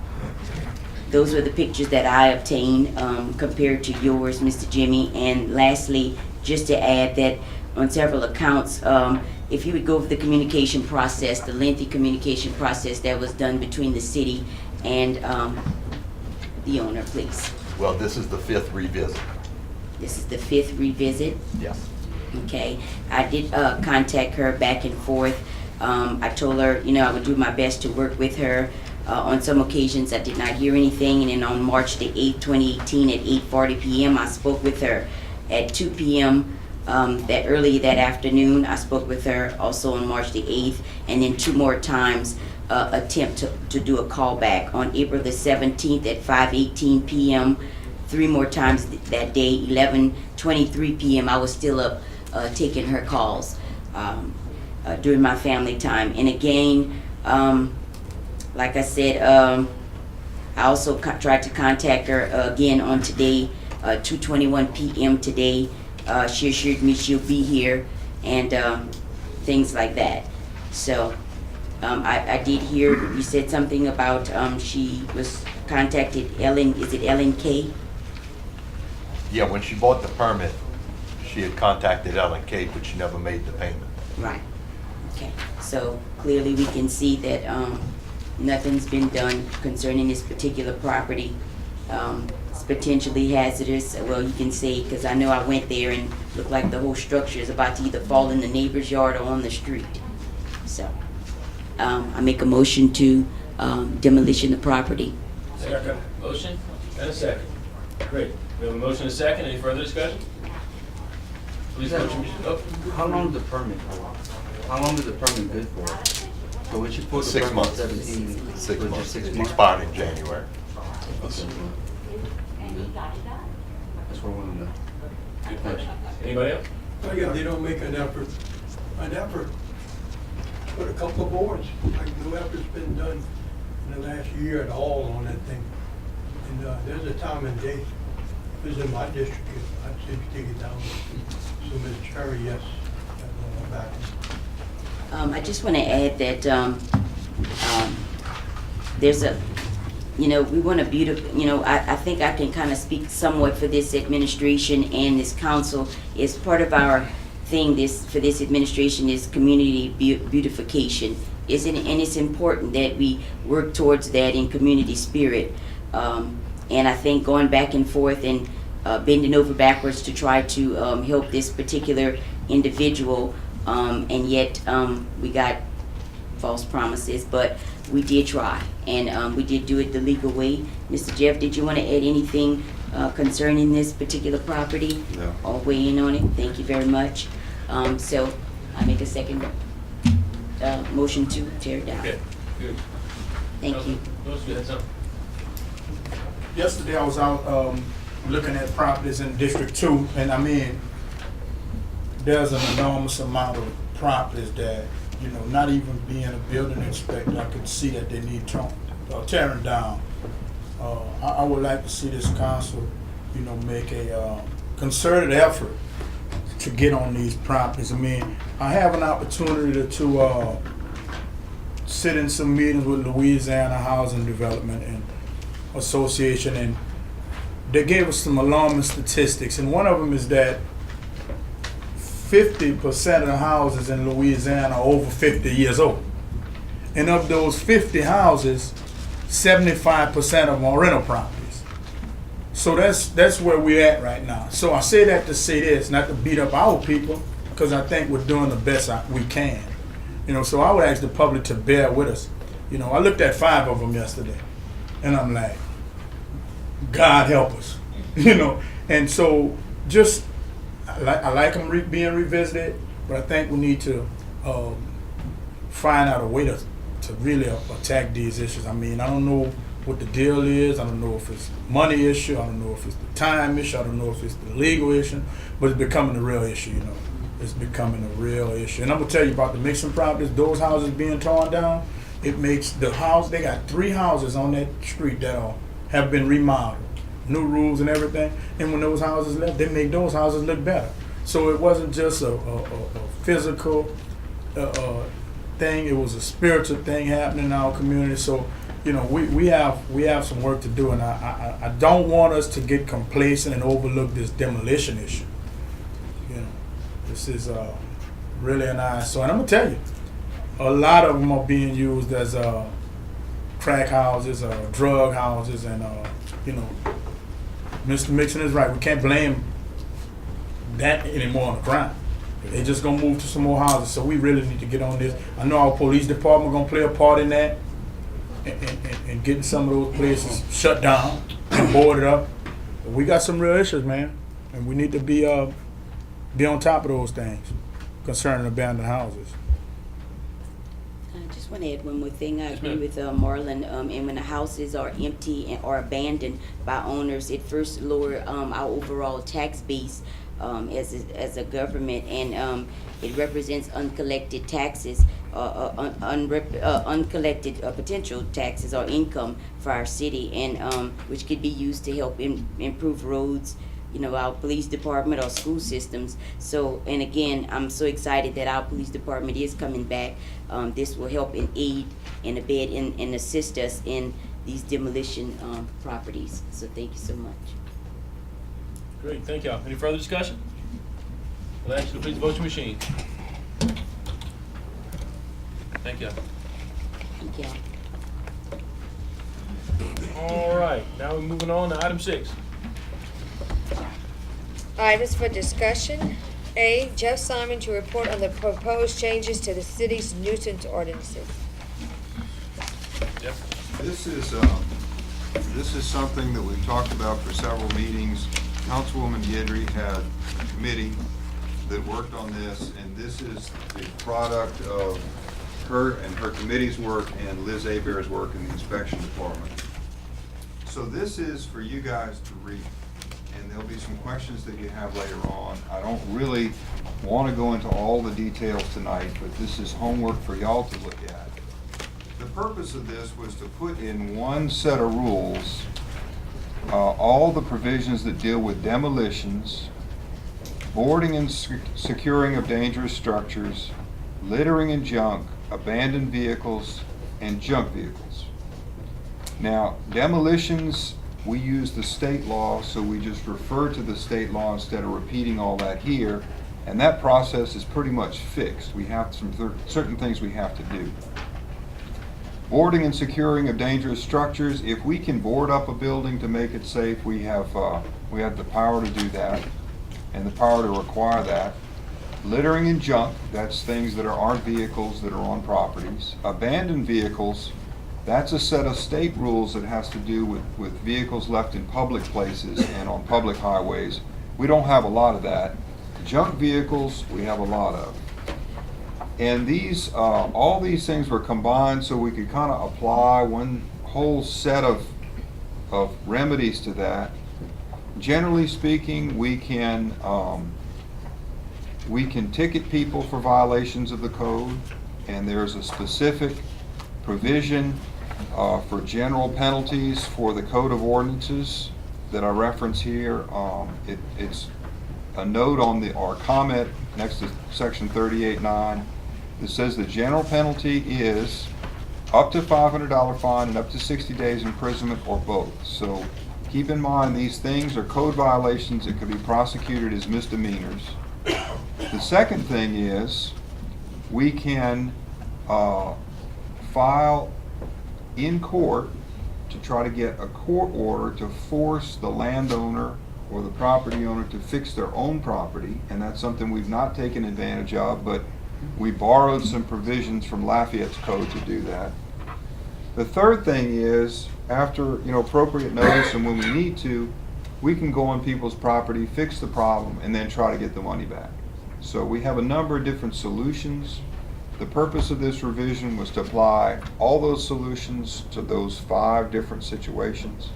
those were the pictures that I obtained compared to yours, Mr. Jimmy. And lastly, just to add that on several accounts, if you would go over the communication process, the lengthy communication process that was done between the city and the owner, please. Well, this is the 5th revisit. This is the 5th revisit? Yes. Okay. I did contact her back and forth. I told her, I would do my best to work with her. On some occasions, I did not hear anything, and then on March the 8th, 2018, at 8:40 p.m., I spoke with her. At 2 p.m. That early that afternoon, I spoke with her also on March the 8th, and then 2 more times attempt to do a call back on April the 17th at 5:18 p.m. 3 more times that day, 11:23 p.m. I was still up taking her calls during my family time. And again, like I said, I also tried to contact her again on today, 2:21 p.m. today. She assured me she'll be here and things like that. So I did hear you said something about she was contacted is it Ellen K? Yeah, when she bought the permit, she had contacted Ellen K, but she never made the payment. Right. Okay. So clearly we can see that nothing's been done concerning this particular property. It's potentially hazardous. Well, you can say, because I know I went there and looked like the whole structure is about to either fall in the neighbor's yard or on the street. So, I make a motion to demolition the property. Second. Motion and a second. Great. We have a motion and a second. Any further discussion? Please vote your machine. Oh. How long did the permit hold? How long did the permit good for? So when you put the 6 permit months. 17, 6 was months. just 6 It months? expired in January. That's what I want to know. Good question. Anybody else? I guess they don't make an effort, put a couple of boards, like no effort's been done in the last year at all on that thing. And, there's a time and date, if it's in my district, I'd say take it down. So, Ms. Cherry, yes, back. I just want to add that there's a, we want a beautiful, I think I can kind of speak somewhat for this administration and this council. Is part of our thing for this administration is community beautification. And it's important that we work towards that in community spirit. And I think going back and forth and bending over backwards to try to help this particular individual, and yet we got false promises, but we did try, and we did do it the legal way. Mr. Jeff, did you want to add anything concerning this particular property? No. Or weigh in on it? Thank you very much. So I make a second motion to tear it down. Okay, good. Thank you. Those, you had something? Yesterday I was out looking at properties in District 2, and I mean, there's an enormous amount of properties that, not even being a building inspector, I could see that they need tearing down. I would like to see this council, make a concerted effort to get on these properties. I mean, I have an opportunity to sit in some meetings with Louisiana Housing Development and Association, and they gave us some alarming statistics, and one of them is that 50% of the houses in Louisiana are over 50 years old. And of those 50 houses, 75% of them are rental properties. So that's where we're at right now. So I say that to say this, not to beat up our people, because I think we're doing the best we can. So I would ask the public to bear with us. I looked at 5 of them yesterday, and I'm like, God help us. And so just, I like them being revisited, but I think we need to find out a way to really attack these issues. I mean, I don't know what the deal is. I don't know if it's money issue. I don't know if it's the time issue. I don't know if it's the legal issue, but it's becoming a real issue, It's becoming a real issue. And I'm going to tell you about the Mixon properties, those houses being torn down, it makes the house, they got 3 houses on that street that have been remodeled. New rules and everything, and when those houses left, they make those houses look better. So it wasn't just a physical thing; it was a spiritual thing happening in our community. So, we have some work to do, and I don't want us to get complacent and overlook this demolition issue. This is really an eyesore, and I'm gonna tell you, a lot of them are being used as crack houses, drug houses, and Mr. Mixon is right. We can't blame that anymore on the crime. They just gonna move to some more houses. So we really need to get on this. I know our police department gonna play a part in that, and getting some of those places shut down and boarded up. But we got some real issues, man, and we need to be on top of those things concerning abandoned houses. I just want to add one more thing. I agree with Marlon. And when the houses are empty or abandoned by owners, it first lower our overall tax base as a government, and it represents uncollected taxes, uncollected potential taxes or income for our city, and which could be used to help improve roads, our police department or school systems. So, and again, I'm so excited that our police department is coming back. This will help and aid and abet and assist us in these demolition properties. So thank you so much. Great, thank y'all. Any further discussion? Well, actually, please vote your machine. Thank y'all. Thank y'all. All right, now we're moving on to item 6. Items for discussion. A, Jeff Simon to report on the proposed changes to the city's nuisance ordinances. This is something that we've talked about for several meetings. Councilwoman Guidry had a committee that worked on this, and this is the product of her and her committee's work and Liz Abear's work in the inspection department. So this is for you guys to read, and there'll be some questions that you have later on. I don't really want to go into all the details tonight, but this is homework for y'all to look at. The purpose of this was to put in one set of rules all the provisions that deal with demolitions, boarding and securing of dangerous structures, littering and junk, abandoned vehicles, and junk vehicles. Now, demolitions, we use the state law, so we just refer to the state law instead of repeating all that here, and that process is pretty much fixed. We have some certain things we have to do. Boarding and securing of dangerous structures, if we can board up a building to make it safe, we have the power to do that and the power to require that. Littering and junk, that's things that aren't vehicles that are on properties. Abandoned vehicles, that's a set of state rules that has to do with vehicles left in public places and on public highways. We don't have a lot of that. Junk vehicles, we have a lot of. And these, all these things were combined so we could kind of apply one whole set of remedies to that. Generally speaking, we can ticket people for violations of the code, and there's a specific provision for general penalties for the code of ordinances that I reference here. It's a note on or comment next to section 38.9. It says the general penalty is up to $500 fine and up to 60 days imprisonment or both. So keep in mind these things are code violations that could be prosecuted as misdemeanors. The second thing is we can file in court to try to get a court order to force the landowner or the property owner to fix their own property, and that's something we've not taken advantage of, but we borrowed some provisions from Lafayette's code to do that. The third thing is, after appropriate notice and when we need to, we can go on people's property, fix the problem, and then try to get the money back. So we have a number of different solutions. The purpose of this revision was to apply all those solutions to those 5 different situations.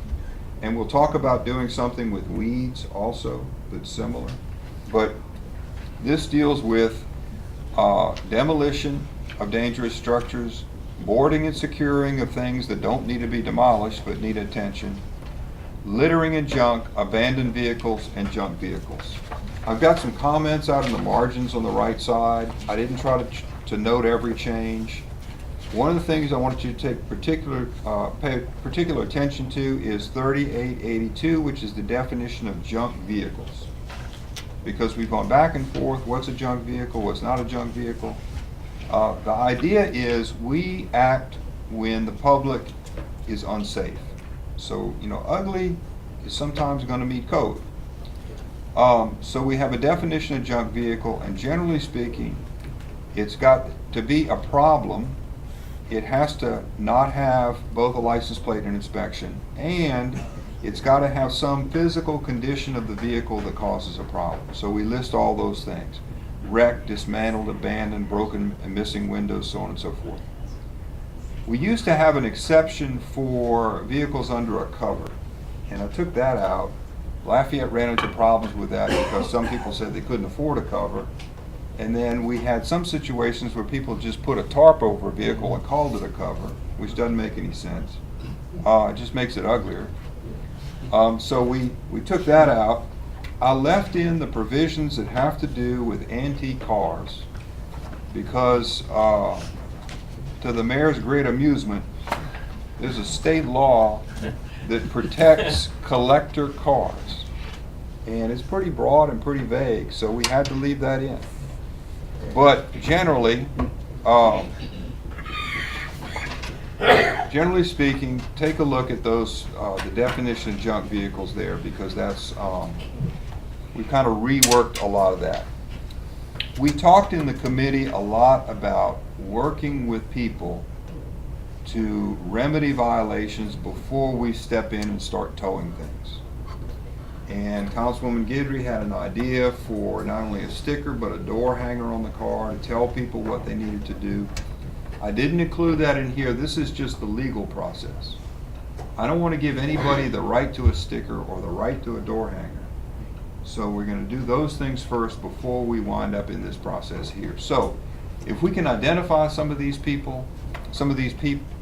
And we'll talk about doing something with weeds also that's similar. But this deals with demolition of dangerous structures, boarding and securing of things that don't need to be demolished but need attention, littering and junk, abandoned vehicles, and junk vehicles. I've got some comments out in the margins on the right side. I didn't try to note every change. One of the things I wanted you to take pay particular attention to is 3882, which is the definition of junk vehicles. Because we've gone back and forth, what's a junk vehicle, what's not a junk vehicle. The idea is we act when the public is unsafe. So, ugly is sometimes going to meet code. So we have a definition of junk vehicle, and generally speaking, it's got to be a problem. It has to not have both a license plate and inspection, and it's got to have some physical condition of the vehicle that causes a problem. So we list all those things: wrecked, dismantled, abandoned, broken and missing windows, so on and so forth. We used to have an exception for vehicles under a cover, and I took that out. Lafayette ran into problems with that because some people said they couldn't afford a cover. And then we had some situations where people just put a tarp over a vehicle and called it a cover, which doesn't make any sense. It just makes it uglier. So we took that out. I left in the provisions that have to do with antique cars because to the mayor's great amusement, there's a state law that protects collector cars. And it's pretty broad and pretty vague, so we had to leave that in. But generally, generally speaking, take a look at those, the definition of junk vehicles there, because that's, we kind of reworked a lot of that. We talked in the committee a lot about working with people to remedy violations before we step in and start towing things. And Councilwoman Guidry had an idea for not only a sticker, but a door hanger on the car to tell people what they needed to do. I didn't include that in here. This is just the legal process. I don't want to give anybody the right to a sticker or the right to a door hanger. So we're going to do those things first before we wind up in this process here. So if we can identify some of these people, some of these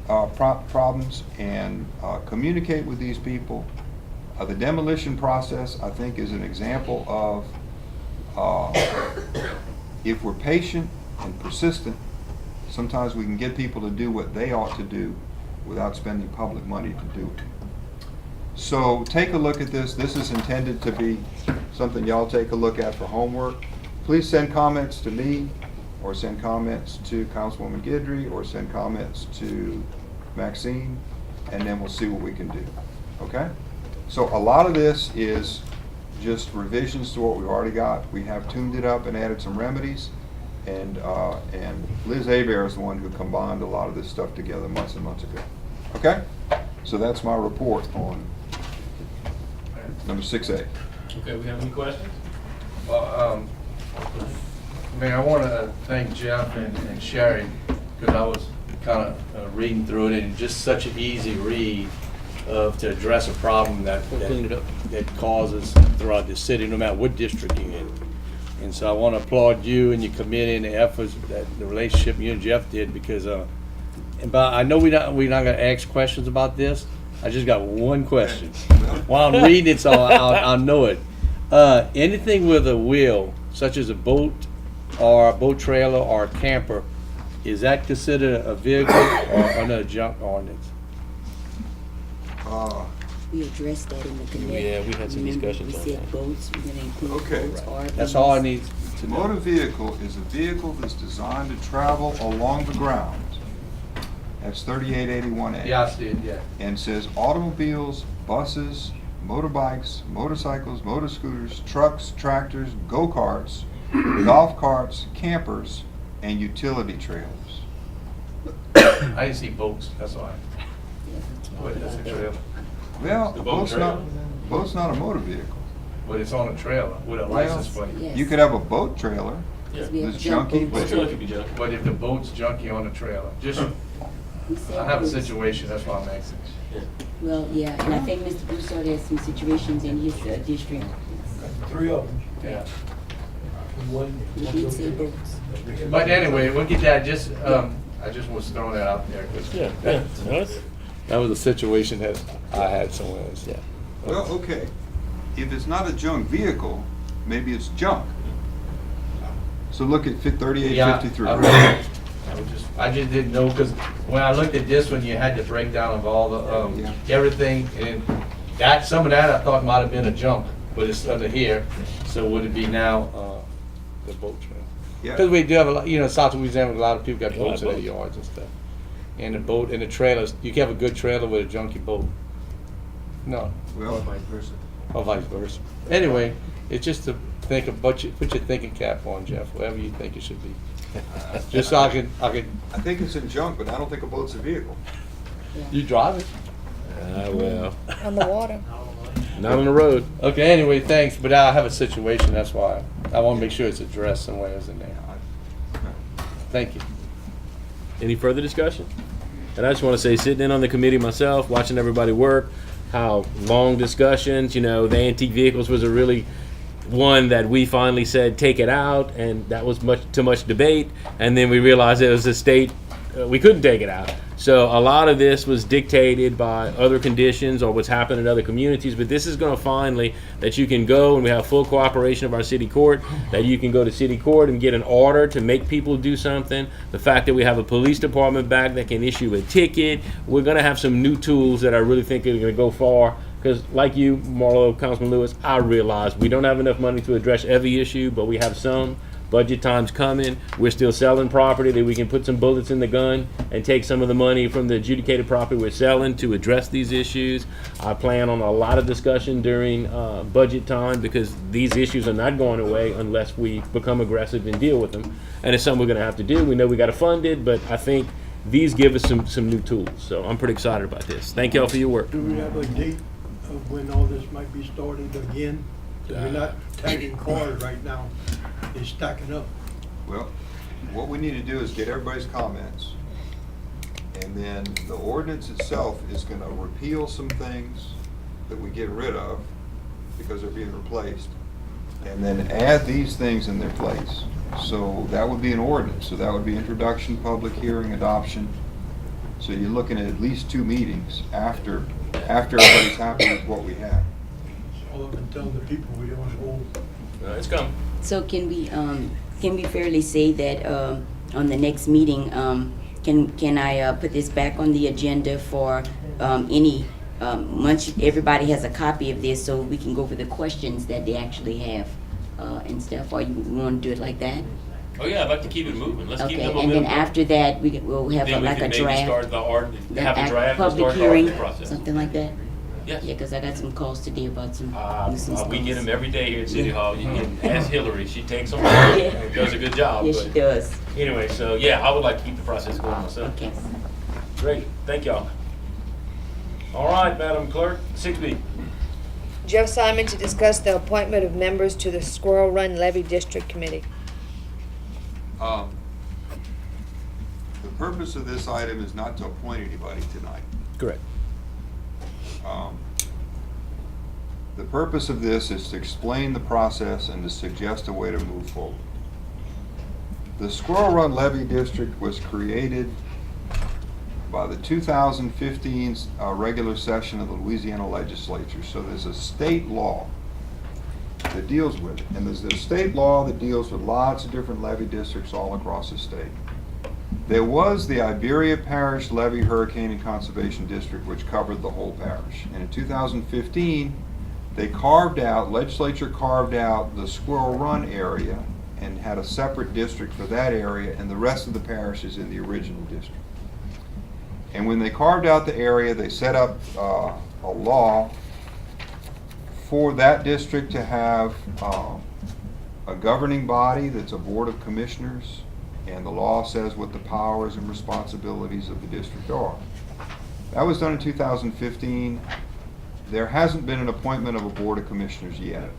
problems, and communicate with these people, the demolition process, I think, is an example of if we're patient and persistent, sometimes we can get people to do what they ought to do without spending public money to do it. So take a look at this. This is intended to be something y'all take a look at for homework. Please send comments to me, or send comments to Councilwoman Guidry, or send comments to Maxine, and then we'll see what we can do. Okay? So a lot of this is just revisions to what we've already got. We have tuned it up and added some remedies, and Liz Hebert is the one who combined a lot of this stuff together months and months ago. Okay? So that's my report on number 6A. Okay, we have any questions? Well, Mayor, I want to thank Jeff and Sherry, because I was kind of reading through it, and just such an easy read to address a problem that causes throughout the city, no matter what district you're in. And so I want to applaud you and your committee and the efforts, the relationship you and Jeff did, because but I know we're not going to ask questions about this. I just got one question. While I'm reading it, so I'll know it. Anything with a wheel, such as a boat or a boat trailer or a camper, is that considered a vehicle or under a junk ordinance? We addressed that in the committee. Yeah, we had some discussions on We said that. boats, we're gonna include Okay. boats, RVs. That's all I need to know. Motor vehicle is a vehicle that's designed to travel along the ground. That's 3881A. Yeah, I see it, yeah. And says automobiles, buses, motorbikes, motorcycles, motor scooters, trucks, tractors, go-karts, golf carts, campers, and utility trailers. I didn't see boats, that's all. What, that's a trailer? Well, The a boat boat's not a motor vehicle. But it's on a trailer with a Well, license plate. You could have a boat trailer that's junky, but But if the boat's junky on the trailer, just, I have a situation, that's why I'm asking. Well, yeah, and I think Mr. Broussard has some situations in his district. 3 of them. Yeah. He did say boats. But anyway, we'll get that, just, I just was throwing that out there, because that was a situation that I had somewhere else. Yeah. well, okay. If it's not a junk vehicle, maybe it's junk. So look at 3853. I just didn't know, because when I looked at this one, you had the breakdown of all the, everything, and that, some of that I thought might have been a junk, but it's under here, so would it be now, the boat trail? Yeah. Because we do have a lot, you know, South Louisiana, a lot of people got boats in their yards and stuff. And the boat, and the trailers, you can have a good trailer with a junky boat. No. Well, vice versa. Or vice versa. Anyway, it's just to think of, put your thinking cap on, Jeff, whatever you think it should be. Just so I can. I think it's in junk, but I don't think a boat's a vehicle. You drive it. Well. On the water. Not on the road. Okay, anyway, thanks, but I have a situation, that's why I want to make sure it's addressed somewhere else in there. Thank you. Any further discussion? And I just want to say, sitting in on the committee myself, watching everybody work, how long discussions, you know, the antique vehicles was a really one that we finally said take it out, and that was too much debate, and then we realized it was a state we couldn't take it out. So a lot of this was dictated by other conditions or what's happened in other communities, but this is going to finally, that you can go, and we have full cooperation of our city court, that you can go to city court and get an order to make people do something. The fact that we have a police department back that can issue a ticket, we're going to have some new tools that I really think are going to go far. Because like you, Marlo, Councilman Lewis, I realize we don't have enough money to address every issue, but we have some. Budget time's coming. We're still selling property that we can put some bullets in the gun and take some of the money from the adjudicated property we're selling to address these issues. I plan on a lot of discussion during budget time because these issues are not going away unless we become aggressive and deal with them. And it's something we're going to have to do. We know we got to fund it, but I think these give us some new tools. So I'm pretty excited about this. Thank y'all for your work. Do we have a date of when all this might be started again? 'Cause we're not tagging cars right now. It's stacking up. Well, what we need to do is get everybody's comments. And then the ordinance itself is gonna repeal some things that we get rid of because they're being replaced. And then add these things in their place. So that would be an ordinance. So that would be introduction, public hearing, adoption. So you're looking at least 2 meetings after everybody's happy with what we have. All of them telling the people we don't hold. It's coming. So can we fairly say that on the next meeting, can I put this back on the agenda for once everybody has a copy of this, so we can go over the questions that they actually have and stuff? Or you want to do it like that? Oh yeah, I'd like to keep it moving. Let's keep Okay, the and momentum. then after that, we'll have Then we like can a maybe draft. start the art, the have a act- draft and public start the hearing, art process. something like that. Yes. Yeah, because I got some calls today about some nuisance We get calls. them every day here at City Hall. You can ask Hillary. She takes them. Yeah. Does a good job. Yes, she does. Anyway, so yeah, I would like to keep the process going myself. Okay. Great. Thank y'all. All right, Madam Clerk, 6B. Jeff Simon to discuss the appointment of members to the Squirrel Run Levy District Committee. The purpose of this item is not to appoint anybody tonight. Correct. The purpose of this is to explain the process and to suggest a way to move forward. The Squirrel Run Levy District was created by the 2015 regular session of the Louisiana Legislature. So there's a state law that deals with it. And there's a state law that deals with lots of different levy districts all across the state. There was the Iberia Parish Levy Hurricane and Conservation District, which covered the whole parish. And in 2015, legislature carved out the Squirrel Run area and had a separate district for that area, and the rest of the parish is in the original district. And when they carved out the area, they set up a law for that district to have a governing body that's a board of commissioners, and the law says what the powers and responsibilities of the district are. That was done in 2015. There hasn't been an appointment of a board of commissioners yet,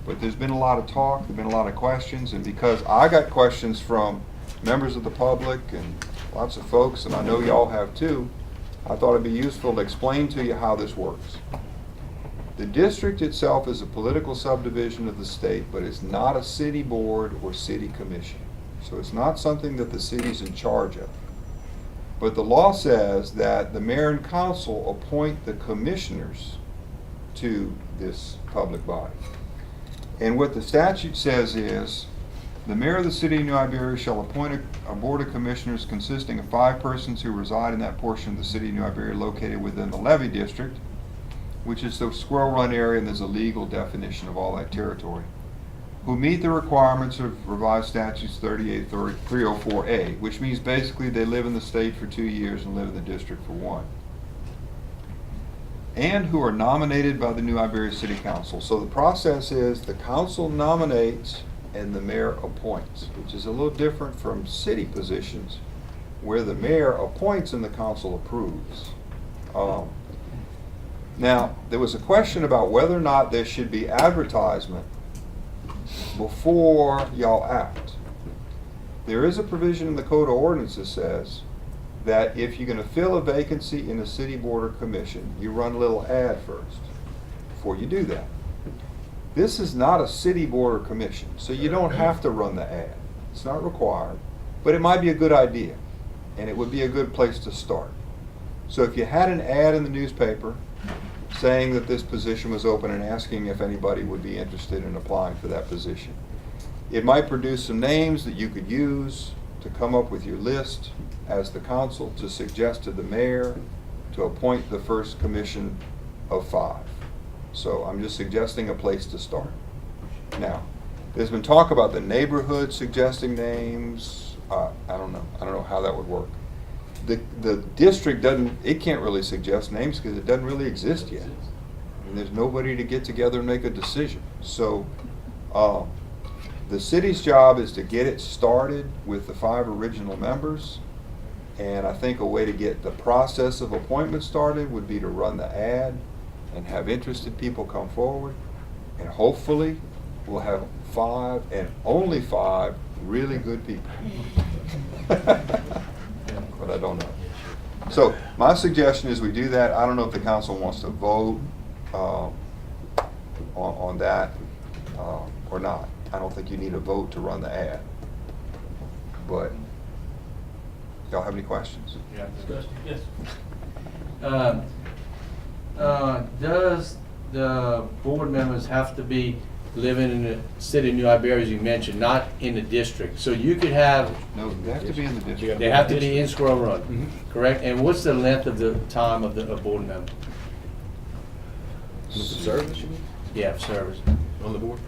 but there's been a lot of talk, there've been a lot of questions, and because I got questions from members of the public and lots of folks, and I know y'all have too, I thought it'd be useful to explain to you how this works. The district itself is a political subdivision of the state, but it's not a city board or city commission. So it's not something that the city's in charge of. But the law says that the mayor and council appoint the commissioners to this public body. And what the statute says is, the mayor of the city of New Iberia shall appoint a board of commissioners consisting of 5 persons who reside in that portion of the city of New Iberia located within the levy district, which is the Squirrel Run area, and there's a legal definition of all that territory, who meet the requirements of revised statutes 304A, which means basically they live in the state for 2 years and live in the district for 1. And who are nominated by the New Iberia City Council. So the process is the council nominates and the mayor appoints, which is a little different from city positions where the mayor appoints and the council approves. Now, there was a question about whether or not there should be advertisement before y'all act. There is a provision in the Code of Ordinances that says that if you're going to fill a vacancy in a city board or commission, you run a little ad first before you do that. This is not a city board or commission, so you don't have to run the ad. It's not required, but it might be a good idea, and it would be a good place to start. So if you had an ad in the newspaper saying that this position was open and asking if anybody would be interested in applying for that position, it might produce some names that you could use to come up with your list as the council to suggest to the mayor to appoint the first commission of 5. So I'm just suggesting a place to start. Now, There's been talk about the neighborhood suggesting names. I don't know. I don't know how that would work. The district doesn't, it can't really suggest names because it doesn't really exist yet. And there's nobody to get together and make a decision. So the city's job is to get it started with the 5 original members. And I think a way to get the process of appointment started would be to run the ad and have interested people come forward. And hopefully we'll have 5 and only 5 really good people. But I don't know. So my suggestion is we do that. I don't know if the council wants to vote on that or not. I don't think you need a vote to run the ad. But y'all have any questions? Yeah, discussion. Yes. Does the board members have to be living in the city of New Iberia, as you mentioned, not in the district? So you could have... No, they have to be in the district. They have to be in Squirrel Run, correct? And what's the length of the time of the board member? Service, you mean? Yeah, service. On the board?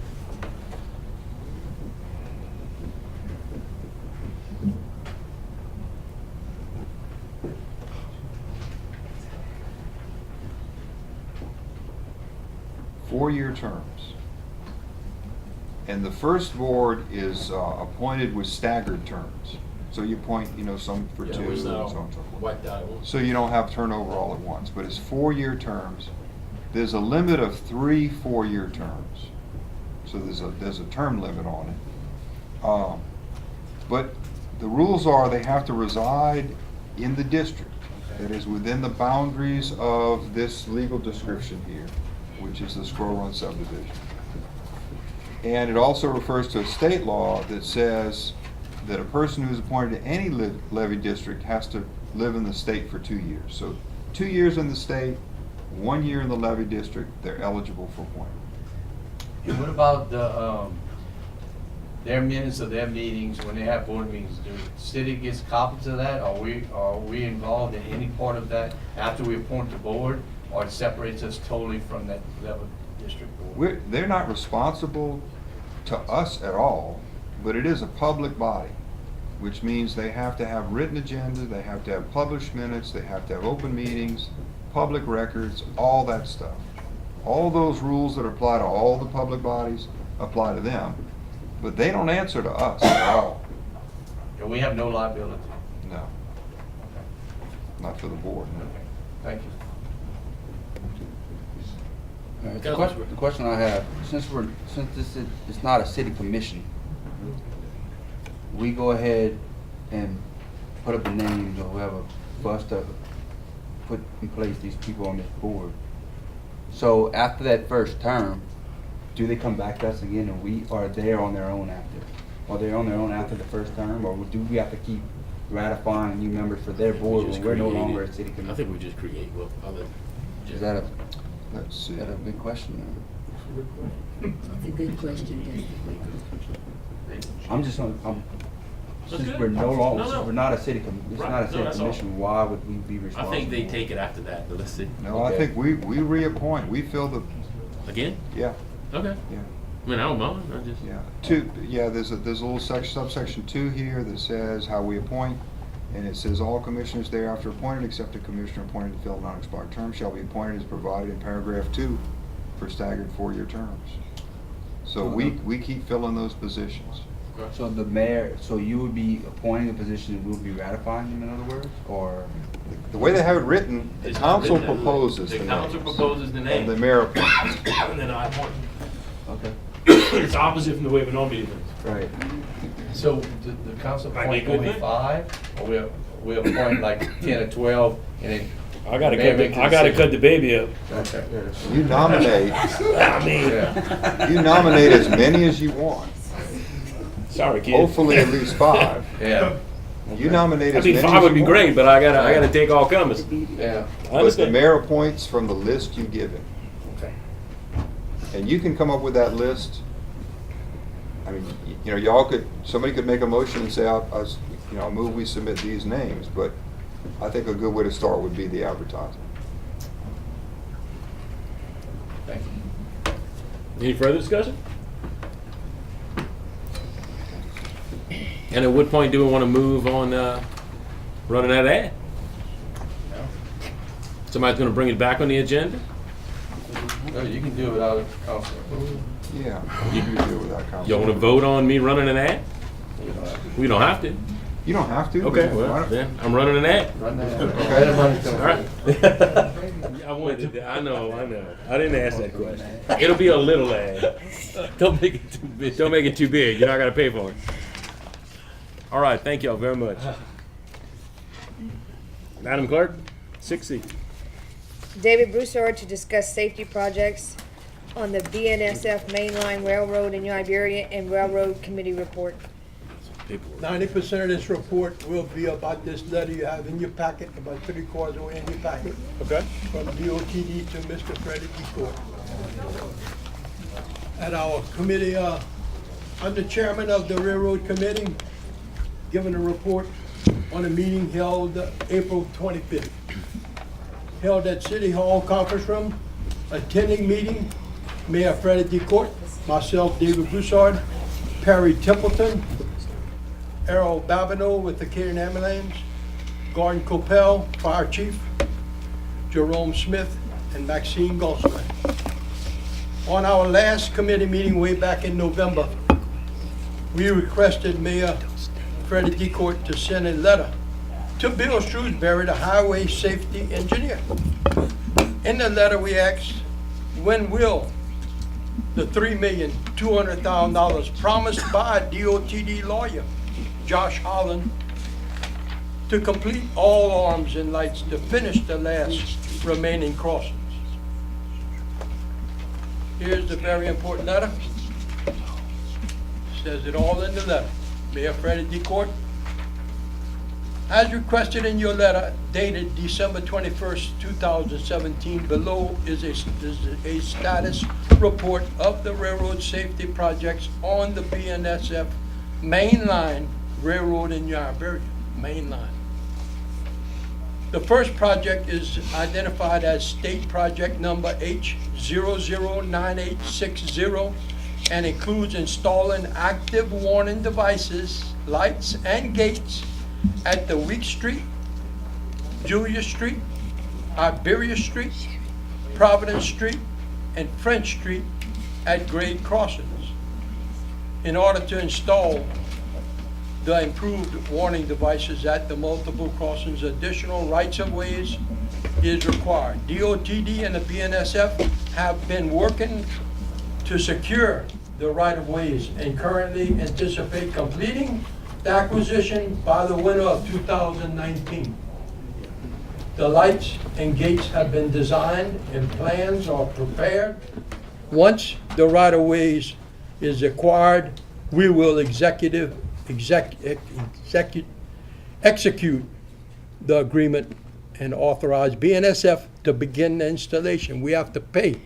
Four-year terms. And the first board is appointed with staggered terms. So you appoint, some for 2 and so on and so forth. Wiped out. So you don't have turnover all at once, but it's 4-year terms. There's a limit of 3 4-year terms. So there's a term limit on it. But the rules are they have to reside in the district that is within the boundaries of this legal description here, which is the Squirrel Run subdivision. And it also refers to a state law that says that a person who is appointed to any levy district has to live in the state for 2 years. So 2 years in the state, 1 year in the levy district, they're eligible for appointment. And what about their minutes of their meetings when they have board meetings? Do the city gets copies of that? Are we involved in any part of that after we appoint the board, or it separates us totally from that level district board? They're not responsible to us at all, but it is a public body, which means they have to have written agenda, they have to have published minutes, they have to have open meetings, public records, all that stuff. All those rules that apply to all the public bodies apply to them, but they don't answer to us at all. And we have no liability? No. Not for the board, no. Okay, thank you. All right, the question I have, since it's not a city commission, we go ahead and put up the names or whoever for us to put in place these people on this board. So after that first term, do they come back to us again, and we are they on their own after? Are they on their own after the first term, or do we have to keep ratifying new members for their board when we're no longer a city commission? I think we just create Is that a Let's see. Is that a big question? It's a good question, I'm just on. Since good. we're no longer, No, no. since we're not a city, it's Right. not a No, city that's all. commission. Why would we be I responsible? think they take it after that, but let's see. No, Okay. I think we reappoint, we fill the, Again? yeah, Okay. yeah. I mean, I don't mind, I just. Yeah. There's a little subsection 2 here that says how we appoint, and it says all commissioners thereafter appointed except a commissioner appointed to fill a non-expired term shall be appointed as provided in paragraph 2 for staggered 4-year terms. So we keep filling those positions. So the mayor, so you would be appointing a position and we'll be ratifying them, in other words, or? The way they have it written, the It's not council written that way. proposes The the council names, proposes the name. and the mayor appoints. And then I appoint. Okay. It's opposite from the way we normally do things. Right. So the council Might be a appoint good only thing. 5, or we appoint like 10 or 12, and then I gotta the mayor cut make the, I gotta cut the baby up. Okay. You nominate, I mean, Yeah. you nominate as many as you want. sorry, kid. Hopefully at least 5. Yeah. You nominate I as mean, many 5 as would you be want. great, but I gotta take all comers. Yeah. I But the understand. mayor appoints from the list you give him. Okay. And you can come up with that list. I mean, y'all could, somebody could make a motion and say, I move we submit these names, but I think a good way to start would be the advertising. Thank you. Any further discussion? And at what point do we want to move on running that ad? Somebody's going to bring it back on the agenda? No, you can do it without council approval. Yeah, you can do it without council. You want to vote on me running an ad? We don't have to. You don't have to. Okay, but well, why don't- then I'm running an ad. Run that. Okay. All right. I wanted to, I know. I didn't ask that question. It'll be a little ad. Don't make it too big. Don't make it too big. You're not going to pay for it. All right. Thank y'all very much. Madam Clerk, 6C. David Broussard to discuss safety projects on the BNSF Mainline Railroad in New Iberia and Railroad Committee report. 90% of this report will be about this letter you have in your packet, about 3/4 away in your packet. Okay. From DOTD to Mr. Freddie Decourt. At our committee, I'm the chairman of the Railroad Committee, giving a report on a meeting held April 25th. Held at City Hall Conference Room, attending meeting, Mayor Freddie Decourt, myself, David Broussard, Perry Templeton, Errol Babineau with the Canadian Ambulance, Gordon Coppell, Fire Chief, Jerome Smith, and Maxine Gosselin. On our last committee meeting way back in November, we requested Mayor Freddie Decourt to send a letter to Bill Shrewsbury, the highway safety engineer. In the letter, we asked, when will the $3,200,000 promised by DOTD lawyer Josh Holland to complete all arms and lights to finish the last remaining crossings? Here's the very important letter. Says it all in the letter. Mayor Freddie Decourt, as requested in your letter dated December 21st, 2017, below is a status report of the railroad safety projects on the BNSF Mainline Railroad in New Iberia, Mainline. The first project is identified as state project number H009860 and includes installing active warning devices, lights, and gates at the Week Street, Julia Street, Iberia Street, Providence Street, and French Street at grade crossings. In order to install the improved warning devices at the multiple crossings, additional rights-of-ways is required. DOTD and the BNSF have been working to secure the right-of-ways and currently anticipate completing the acquisition by the winter of 2019. The lights and gates have been designed and plans are prepared. Once the right-of-ways is acquired, we will execute the agreement and authorize BNSF to begin the installation. We have to pay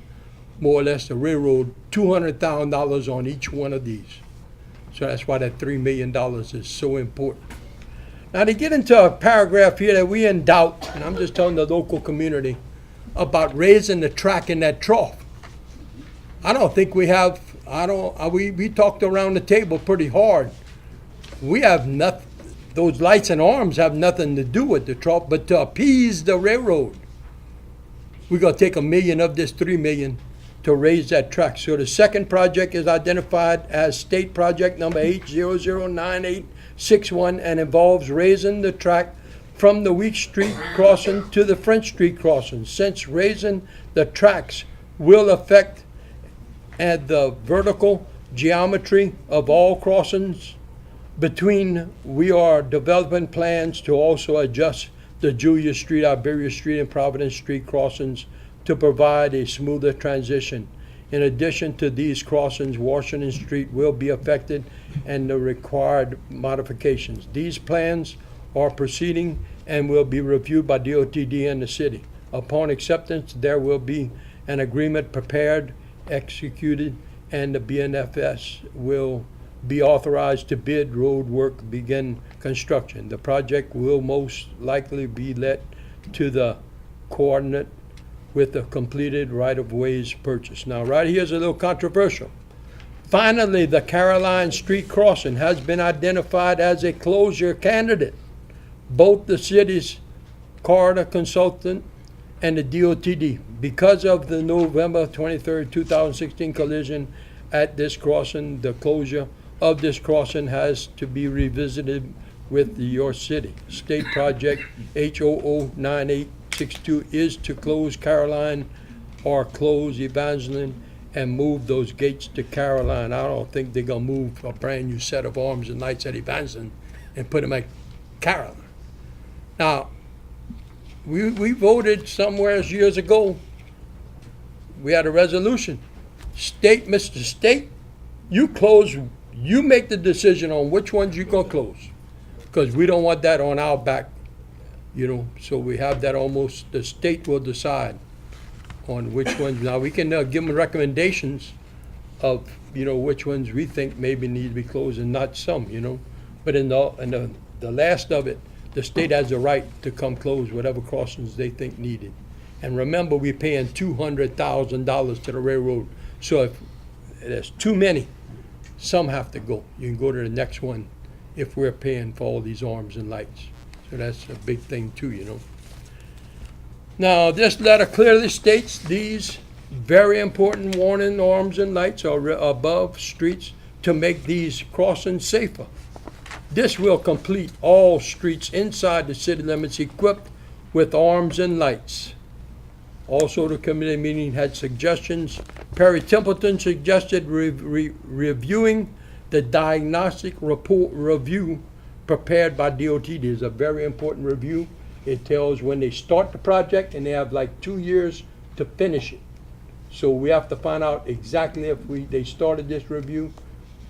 more or less the railroad $200,000 on each one of these. So that's why that $3 million is so important. Now to get into a paragraph here that we in doubt, and I'm just telling the local community about raising the track in that trough. I don't think we have, we talked around the table pretty hard. We have nothing, those lights and arms have nothing to do with the trough, but to appease the railroad. We're gonna take $1 million of this $3 million to raise that track. So the second project is identified as state project number H009861 and involves raising the track from the Week Street crossing to the French Street crossing. Since raising the tracks will affect the vertical geometry of all crossings between, we are developing plans to also adjust the Julia Street, Iberia Street, and Providence Street crossings to provide a smoother transition. In addition to these crossings, Washington Street will be affected and the required modifications. These plans are proceeding and will be reviewed by DOTD and the city. Upon acceptance, there will be an agreement prepared, executed, and the BNFS will be authorized to bid road work, begin construction. The project will most likely be let to the coordinate with the completed right-of-ways purchase. Now, right here is a little controversial. Finally, the Caroline Street crossing has been identified as a closure candidate. Both the city's corridor consultant and the DOTD, because of the November 23rd, 2016 collision at this crossing, the closure of this crossing has to be revisited with your city. State project HOO9862 is to close Caroline or close Evangeline and move those gates to Caroline. I don't think they're gonna move a brand new set of arms and lights at Evangeline and put them at Caroline. Now, we voted somewhere years ago, we had a resolution. State, Mr. State, you make the decision on which ones you're gonna close. Because we don't want that on our back, so we have that almost, the state will decide on which ones. Now, we can give them recommendations of, which ones we think maybe need to be closed and not some, But in the last of it, the state has the right to come close whatever crossings they think needed. And remember, we're paying $200,000 to the railroad. So if there's too many, some have to go. You can go to the next one if we're paying for all these arms and lights. So that's a big thing too, Now, this letter clearly states these very important warning arms and lights are above streets to make these crossings safer. This will complete all streets inside the city limits equipped with arms and lights. Also, the committee meeting had suggestions. Perry Templeton suggested reviewing the diagnostic report review prepared by DOT. There's a very important review. It tells when they start the project and they have like 2 years to finish it. So we have to find out exactly if they started this review,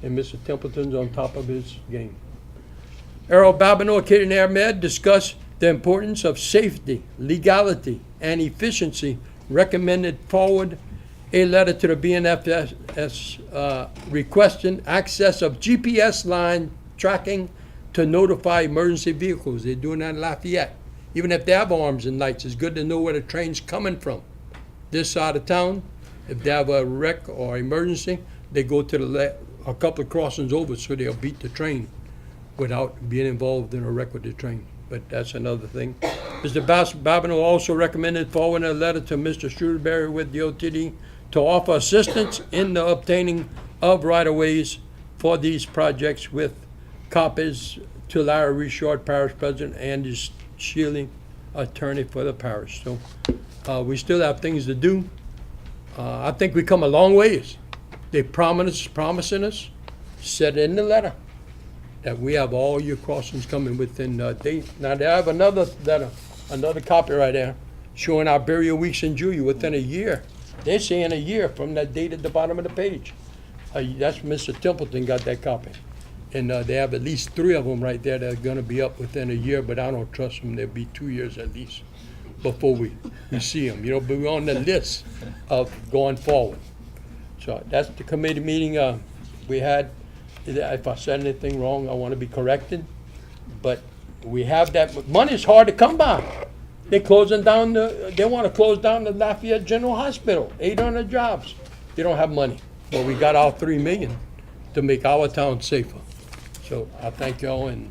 and Mr. Templeton's on top of his game. Errol Babineau, Kaden Air Med, discussed the importance of safety, legality, and efficiency, recommended forward a letter to the BNFS requesting access of GPS line tracking to notify emergency vehicles. They're doing that in Lafayette. Even if they have arms and lights, it's good to know where the train's coming from. This side of town, if they have a wreck or emergency, they go to a couple of crossings over so they'll beat the train without being involved in a wreck with the train. But that's another thing. Mr. Babineau also recommended forwarding a letter to Mr. Shrewsbury with the OTD to offer assistance in the obtaining of right-of-ways for these projects with copies to Larry Richard, parish president, and his shielding attorney for the parish. So we still have things to do. I think we come a long ways. They promising us, said in the letter, that we have all your crossings coming within date. Now, they have another letter, another copy right there, showing Iberia weeks in Julia within a year. They're saying a year from that date at the bottom of the page. That's Mr. Templeton got that copy. And they have at least 3 of them right there that are gonna be up within a year, but I don't trust them. They'll be 2 years at least before we see them, but we're on the list of going forward. So that's the committee meeting we had. If I said anything wrong, I want to be corrected. But we have that. Money's hard to come by. They're closing down they want to close down the Lafayette General Hospital, 800 jobs. They don't have money. But we got our $3 million to make our town safer. So I thank y'all, and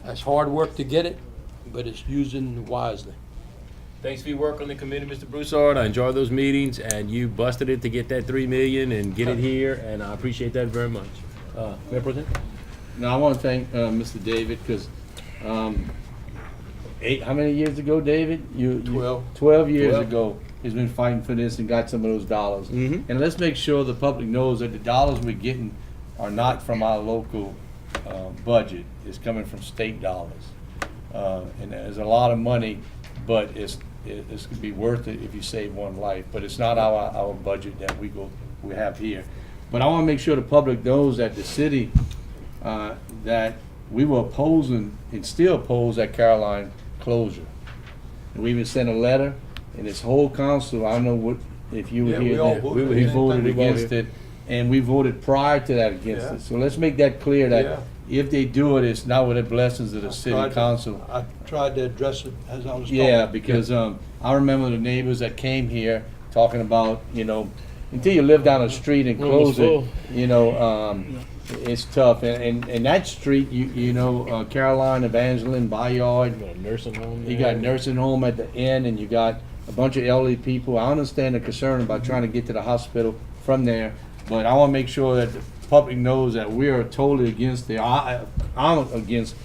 that's hard work to get it, but it's using wisely. Thanks for your work on the committee, Mr. Broussard. I enjoyed those meetings, and you busted it to get that $3 million and get it here, and I appreciate that very much. Mayor Pro Tem? Now, I want to thank Mr. David, because how many years ago, David? 12 years ago, he's been fighting for this and got some of those dollars. Mm-hmm. And let's make sure the public knows that the dollars we're getting are not from our local budget. It's coming from state dollars. And there's a lot of money, but it's going to be worth it if you save one life. But it's not our budget that we have here. But I want to make sure the public knows that the city, that we were opposing and still oppose that Caroline closure. And we even sent a letter, and this whole council, I don't know what, if you were here, we voted against it, and we voted prior to that against it. So let's make that clear that if they do it, it's not with the blessings of the city council. I tried to address it as I was talking. Yeah, because I remember the neighbors that came here talking about, until you live down a street and Almost close it, full. you know, it's tough. And that street, you know, Caroline, Evangeline, Bayard, Got a nursing home. you there. got nursing home at the end, and you got a bunch of elderly people. I understand the concern about trying to get to the hospital from there, but I want to make sure that the public knows that we are totally against I'm against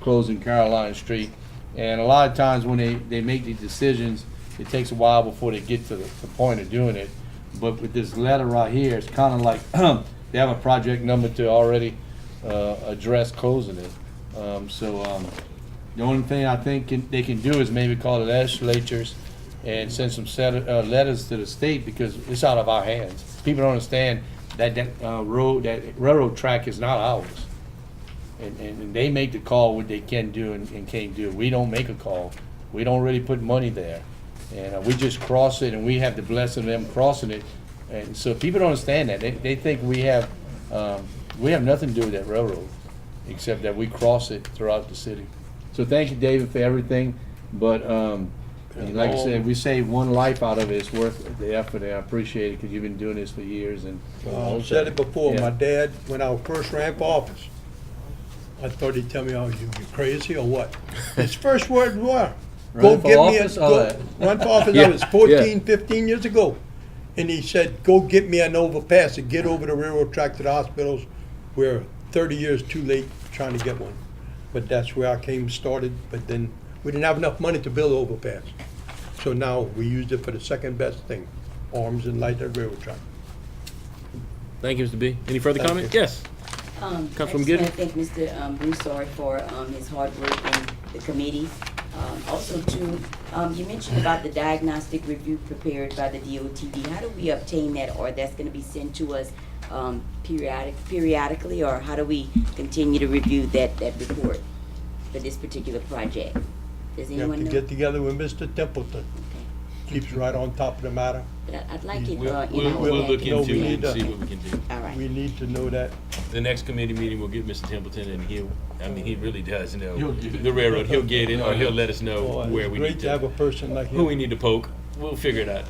closing Caroline Street. And a lot of times when they make these decisions, it takes a while before they get to the point of doing it. But with this letter right here, it's kind of like they have a project number to already address closing it. The only thing I think they can do is maybe call the legislatures and send some letters to the state, because it's out of our hands. People don't understand that railroad track is not ours. And they make the call what they can do and can't do. We don't make a call. We don't really put money there. And we just cross it, and we have the blessing of them crossing it. And so people don't understand that. They think we have nothing to do with that railroad, except that we cross it throughout the city. So thank you, David, for everything. But like I said, we saved one life out of it. It's worth the effort, and I appreciate it, because you've been doing this for years. And I said it before. Yeah. My dad, when I first ran for office, I thought he'd tell me, "Oh, you crazy or what?" His first words were, Run for office? run for office." Yeah, That was 14, 15 years ago. And he said, "Go get me an overpass and get over the railroad track to the hospitals. We're 30 years too late trying to get one." But that's where I started. But then we didn't have enough money to build an overpass. So now we used it for the second best thing, arms and light that railroad track. Thank you, Mr. B. Any further Thank comment? you. Yes. I Councilwoman just Gideon? want to thank Mr. Broussard for his hard work in the committee. Also, too, you mentioned about the diagnostic review prepared by the DOTD. How do we obtain that, or that's going to be sent to us periodically, or how do we continue to review that report for this particular project? Does You have anyone to know? get together with Mr. Templeton. Keeps right on top of the matter. But I'd like it We'll in our look package. No, into we it need and to- see what we can do. All right. We need to know that. The next committee meeting, we'll get Mr. Templeton, and he really does know He'll get it. the railroad. He'll get it, or he'll let us know Boy, where it's we great need to have a person like who him. we need to poke. We'll figure it out.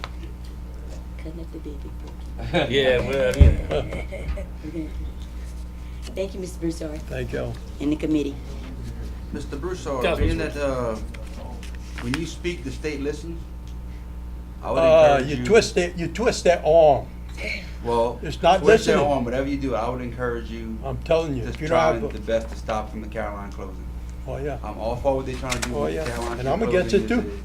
Cutting up the baby. Yeah, well, yeah. Thank you, Mr. Broussard, Thank you. and the committee. Mr. Broussard, Councilman being that, when you speak, the state listens, I would encourage you. You twist their arm. Well, It's not twist their listening. arm, whatever you do, I would encourage you I'm telling you, to if you don't try have, the best to stop from the Caroline closing. oh yeah, I'm all for what they're trying to do oh with the yeah, Caroline. and I'm Street against it closing. too.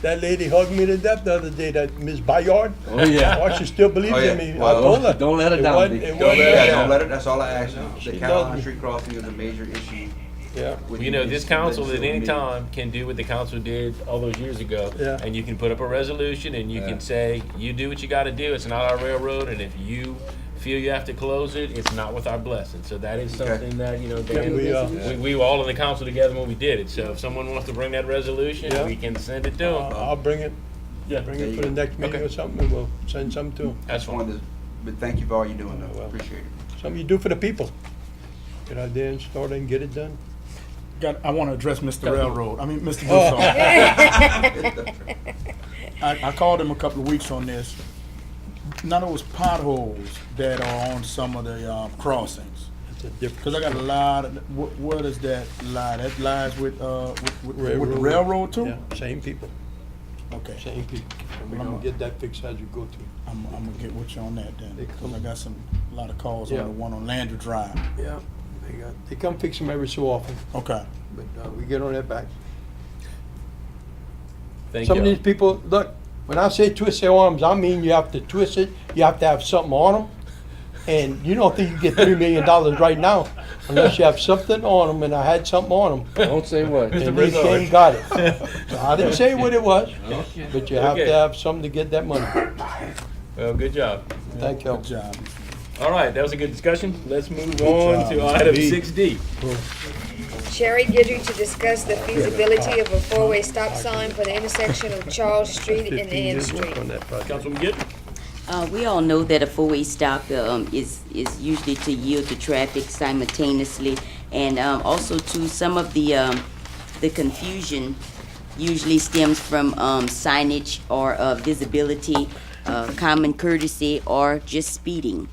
That lady hugged me to death the other day, that Miss Bayard. Oh, yeah. Oh, she still believes Oh, yeah. in me. Well, I told her. don't let her It down, wasn't- Vic. it Don't wasn't- let her Yeah, down. don't let it, that's all I ask you. She The loves Caroline me. Street crossing is a major issue. Yeah. with You know, this council at any me. time can do what the council did all those years ago. Yeah. And you can put up a resolution, and you Yeah. can say, you do what you gotta do. It's not our railroad, and if you feel you have to close it, it's not with our blessing. So that is Okay. something that, you know, Yeah, Dan, we were all in the council together when we did it. So if someone wants to bring that resolution, Yeah. we can send it to them. I'll bring it, Yeah. bring There it you for the go. next meeting Okay. or something, and we'll send something to them. That's Just fine. wanted to, but thank you for all you're doing though, well. appreciate it. Something you do for the people. Get out there and start and get it done. I want to address Mr. Railroad. I mean, Mr. Oh. Broussard. I called him a couple of weeks on this. None of those potholes that are on some of the crossings. It's a different. Because I got a lot of, where does that lie? That lies with the railroad too? Yeah, same people, Okay. same people. And we're gonna get that fixed as you go through. I'm gonna get with you on that then, They because come- I got a lot of calls Yeah. on the one on Landry Drive. Yeah, they come fix them every so often, Okay. but we get on their back. Thank Some of you. these people, look, when I say twist their arms, I mean you have to twist it, you have to have something on them. And you don't think you get $3 million right now unless you have something on them, and I had something on them. Don't say what. And they ain't got it. So I didn't say what it was, but you have Okay. to have something to get that money. Well, good job. Thank you. Good job. All right, that was a good discussion. Let's move Good on job, to Mr. item B. 6D. Sherry Guidry to discuss the feasibility of a four-way stop sign for the intersection of Charles Street and 15 Ann years Street. work on that project. Councilwoman Gitt? We all know that a four-way stop is usually to yield to traffic simultaneously, and also to some of the confusion usually stems from signage or visibility. common courtesy or just speeding.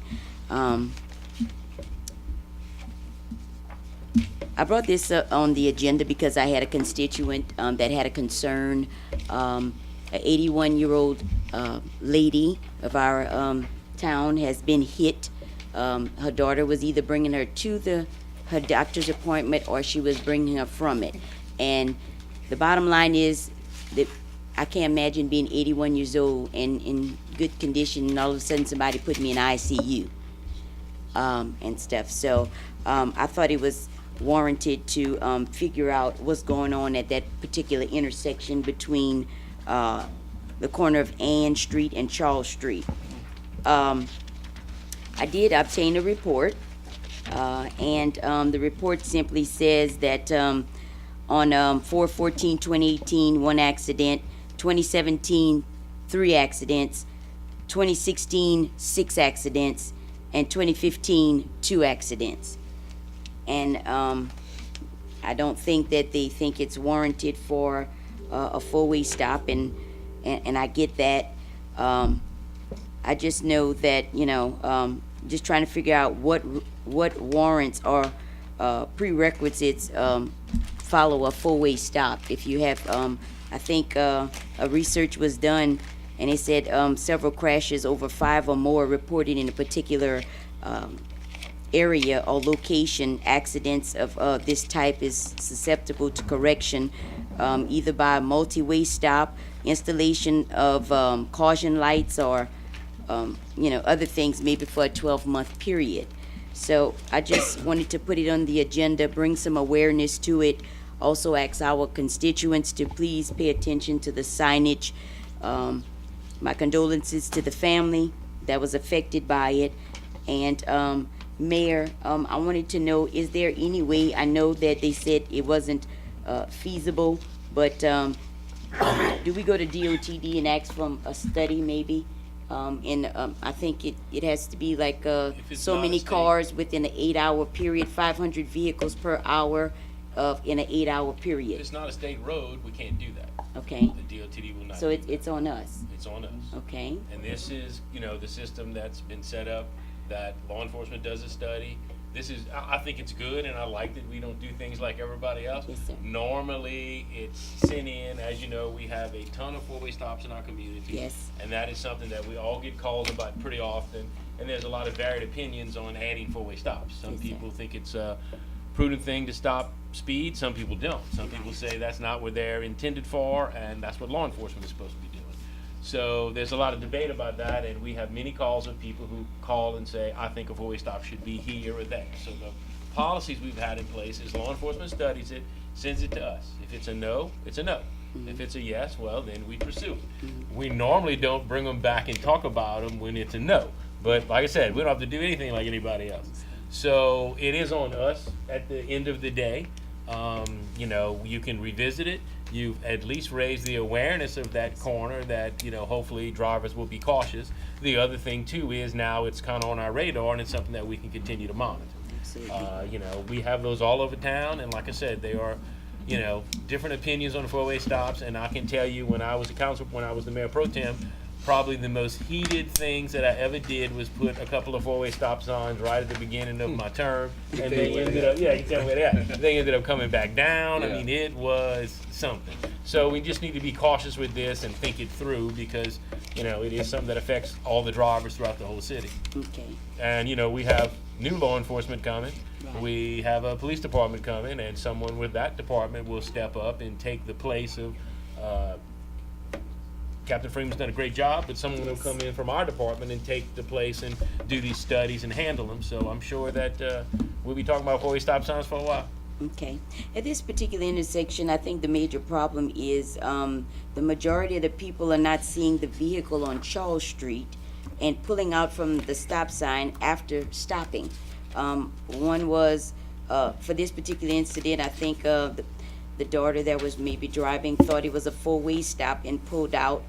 I brought this on the agenda because I had a constituent that had a concern. An 81-year-old lady of our town has been hit. Her daughter was either bringing her to her doctor's appointment or she was bringing her from it. And the bottom line is that I can't imagine being 81 years old and in good condition and all of a sudden somebody put me in ICU and stuff. So I thought it was warranted to figure out what's going on at that particular intersection between the corner of Ann Street and Charles Street. I did obtain a report, and the report simply says that on 4/14/2018, 1 accident, 2017, 3 accidents, 2016, 6 accidents, and 2015, 2 accidents. And I don't think that they think it's warranted for a four-way stop, and I get that. I just know that, just trying to figure out what warrants or prerequisites follow a four-way stop. If you have, I think a research was done, and it said several crashes over 5 or more reported in a particular area or location. Accidents of this type is susceptible to correction either by a multi-way stop, installation of caution lights, or other things, maybe for a 12-month period. So I just wanted to put it on the agenda, bring some awareness to it. Also ask our constituents to please pay attention to the signage. My condolences to the family that was affected by it. And Mayor, I wanted to know, is there any way, I know that they said it wasn't feasible, but do we go to DOTD and ask for a study maybe? I think it has to be like so many cars within an 8-hour period, 500 vehicles per hour in an 8-hour period. If it's not a state road, we can't do that. Okay. The DOTD will not. So do that. it's on us. It's on us. Okay. And this is, the system that's been set up, that law enforcement does a study. This is, I think it's good, and I like that we don't do things like everybody else. Yes, sir. Normally, it's sent in. As you know, we have a ton of four-way stops in our community. Yes. And that is something that we all get called about pretty often. And there's a lot of varied opinions on adding four-way stops. Some Yes, sir. people think it's a prudent thing to stop speed. Some people don't. Some people say that's not what they're intended for, and that's what law enforcement is supposed to be doing. So there's a lot of debate about that, and we have many calls of people who call and say, I think a four-way stop should be here or there. So the policies we've had in place is law enforcement studies it, sends it to us. If it's a no, it's a no. If it's a yes, well, then we pursue it. We normally don't bring them back and talk about them when it's a no. But like I said, we don't have to do anything like anybody else. So it is on us at the end of the day. You can revisit it. You've at least raised the awareness of that corner that, hopefully drivers will be cautious. The other thing too is now it's kind of on our radar, and it's something that we can continue to monitor. We have those all over town, and like I said, they are, different opinions on the four-way stops. And I can tell you, when I was the mayor pro tem, probably the most heated things that I ever did was put a couple of four-way stop signs right at the beginning of my term, and they ended up, you can tell me that. They ended up coming back down. I mean, it was something. So we just need to be cautious with this and think it through, because, it is something that affects all the drivers throughout the whole city. Okay. And, we have new law enforcement coming. Right. We have a police department coming, and someone with that department will step up and take the place of, Captain Freeman's done a great job, but someone will come in from our department and take the place and do these studies and handle them. So I'm sure that we'll be talking about four-way stop signs for a while. Okay. At this particular intersection, I think the major problem is the majority of the people are not seeing the vehicle on Charles Street and pulling out from the stop sign after stopping. One was, for this particular incident, I think the daughter that was maybe driving thought it was a four-way stop and pulled out,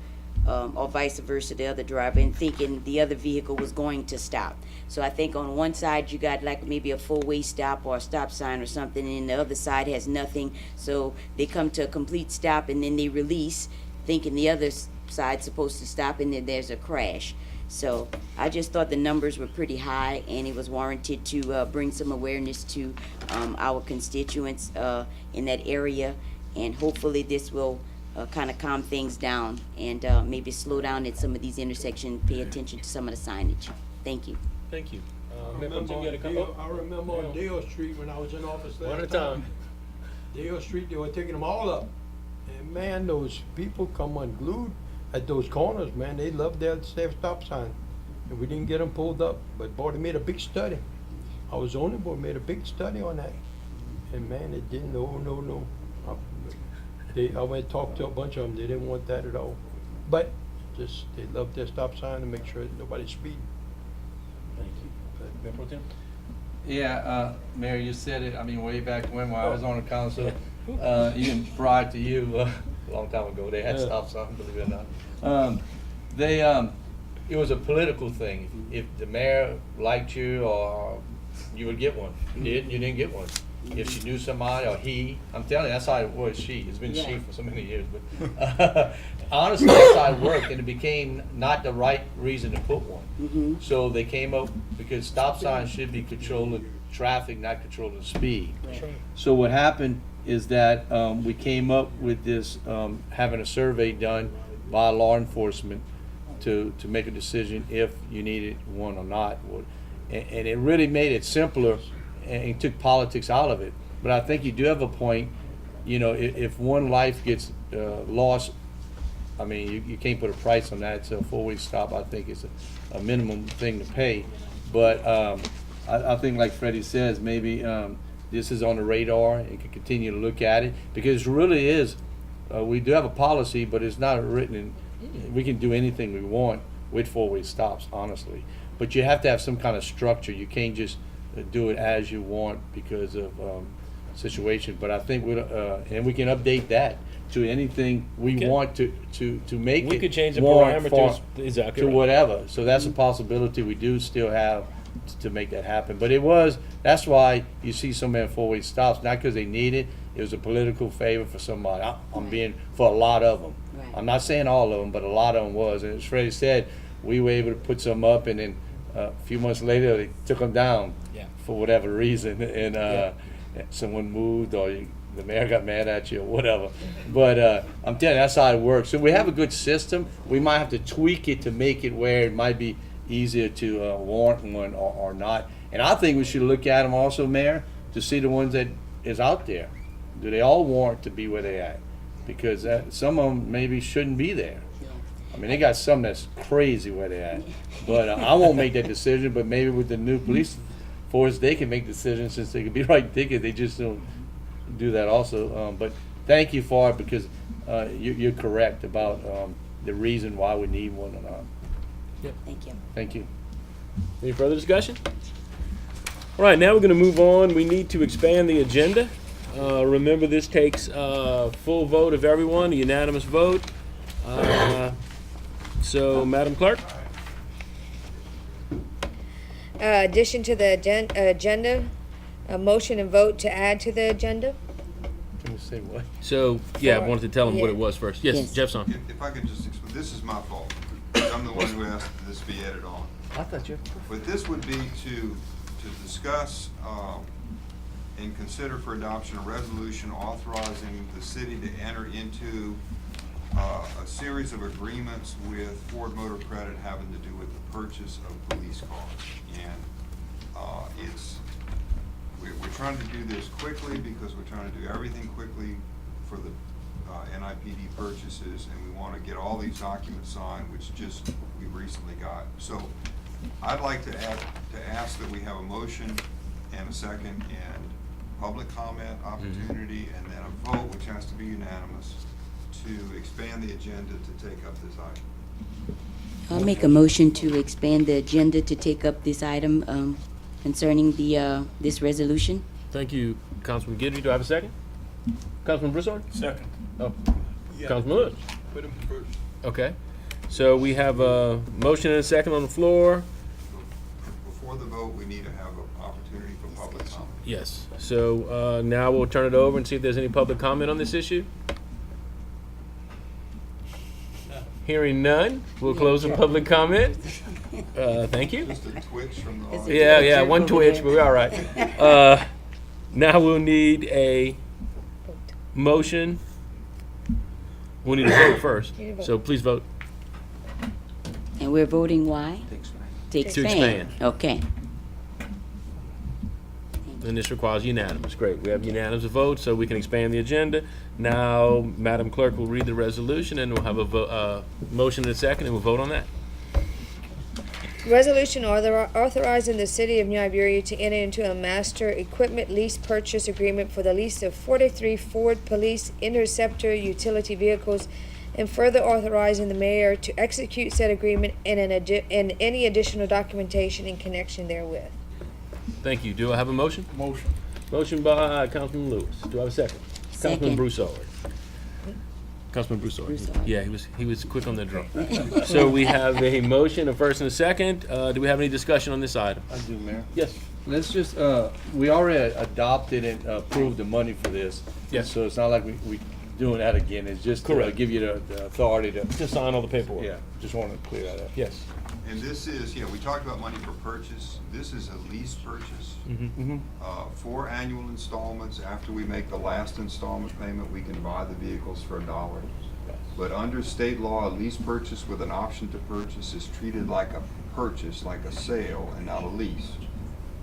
or vice versa, the other driver, and thinking the other vehicle was going to stop. So I think on one side you got like maybe a four-way stop or a stop sign or something, and the other side has nothing. So they come to a complete stop and then they release, thinking the other side's supposed to stop and then there's a crash. So I just thought the numbers were pretty high, and it was warranted to bring some awareness to our constituents in that area. And hopefully this will kind of calm things down and maybe slow down at some of these intersections, pay attention to some of the signage. Thank you. Thank you. I remember on Dale Street when I was in office last One at a time. Dale Street, they were taking them all up. And man, those people come unglued at those corners, man. They love their stop sign. And we didn't get them pulled up. But boy, they made a big study. I was on it, boy, made a big study on that. And man, it didn't, no. I went and talked to a bunch of them. They didn't want that at all. But just, they love their stop sign to make sure that nobody's speeding. Thank you. Mayor Pro Tem? Yeah, Mayor, you said it, I mean, way back when I was on the council, even prior to you, a long time ago, they had stop signs, believe it or not. It was a political thing. If the mayor liked you, or you would get one. You didn't get one. If she knew somebody, or he, I'm telling you, that's how it was she. It's been she for so many years, but honestly, that's how it worked, and it became not the right reason to put one. So they came up, because stop signs should be controlling traffic, not controlling speed. So what happened is that we came up with this, having a survey done by law enforcement to make a decision if you needed one or not. And it really made it simpler and took politics out of it. But I think you do have a point, you know, if one life gets lost, I mean, you can't put a price on that. So a four-way stop, I think, is a minimum thing to pay. But I think, like Freddie says, maybe this is on the radar and can continue to look at it, because it really is, we do have a policy, but it's not written in, we can do anything we want with four-way stops, honestly. But you have to have some kind of structure. You can't just do it as you want because of situation. But I think and we can update that to anything we want to make it. We could change the warrant parameters exactly to right. whatever. So that's a possibility we do still have to make that happen. But that's why you see so many four-way stops, not because they need it. It was a political favor for somebody. I'm being for a lot of them. Right. I'm not saying all of them, but a lot of them was. And as Freddie said, we were able to put some up, and then a few months later they took them down for whatever reason, and someone moved, or the mayor got mad at you, or whatever. But I'm telling you, that's how it works. So we have a good system. We might have to tweak it to make it where it might be easier to warrant one or not. And I think we should look at them also, Mayor, to see the ones that is out there. Do they all warrant to be where they at? Because some of them maybe shouldn't be there. I mean, they got some that's crazy where they at. But I won't make that decision, but maybe with the new police force, they can make decisions, since they can be writing tickets. They just don't do that also. But thank you for it, because you're correct about the reason why we need one or not. Yep. Thank you. Thank you. Any further discussion? All right, now we're going to move on. We need to expand the agenda. Remember, this takes full vote of everyone, a unanimous vote. So, Madam Clerk? Addition to the agenda, a motion and vote to add to the agenda. Can you say what? So, I wanted to tell them what it was first. Yes, Jeffson. If I could just explain, this is my fault. I'm the one who asked that this be added on. I thought you. But this would be to discuss and consider for adoption a resolution authorizing the city to enter into a series of agreements with Ford Motor Credit having to do with the purchase of police cars. And we're trying to do this quickly, because we're trying to do everything quickly for the NIPD purchases, and we want to get all these documents signed, which we recently got. So I'd like to ask that we have a motion and a second, and public comment opportunity, and then a vote, which has to be unanimous, to expand the agenda to take up this item. I'll make a motion to expand the agenda to take up this item concerning this resolution. Thank you, Councilman Guidry. Do I have a second? Councilman Broussard? Second. Oh, Councilman Lewis. Put him first. Okay. So we have a motion and a second on the floor. Before the vote, we need to have an opportunity for public comment. Yes. So now we'll turn it over and see if there's any public comment on this issue. Hearing none, we'll close the public comment. Thank you. Just a twitch from the audience. Yeah, one twitch, but we're all right. Now we'll need a motion. We'll need a vote first, Need a vote. so please vote. And we're voting why? To expand. Okay. And this requires unanimous. Great, we have unanimous vote, so we can expand the agenda. Now, Madam Clerk will read the resolution, and we'll have a motion in a second, and we'll vote on that. Resolution authorizing the city of New Iberia to enter into a master equipment lease purchase agreement for the lease of 43 Ford Police Interceptor utility vehicles, and further authorizing the mayor to execute said agreement and any additional documentation in connection therewith. Thank you. Do I have a motion? Motion. Motion by Councilman Lewis. Do I have a second? Councilman Second. Broussard. Councilman Broussard. Broussard. Yeah, he was quick on the draw. So we have a motion, a first and a second. Do we have any discussion on this item? I do, Mayor. Yes. Let's just, we already adopted and approved the money for this. Yes. So it's not like we doing that again. It's just to Correct. give you the authority to. To sign all the paperwork. Yeah, just want to clear that up. Yes. And this is, we talked about money for purchase. This is a lease purchase. 4 annual installments. After we make the last installment payment, we can buy the vehicles for $1. But under state law, a lease purchase with an option to purchase is treated like a purchase, like a sale, and not a lease.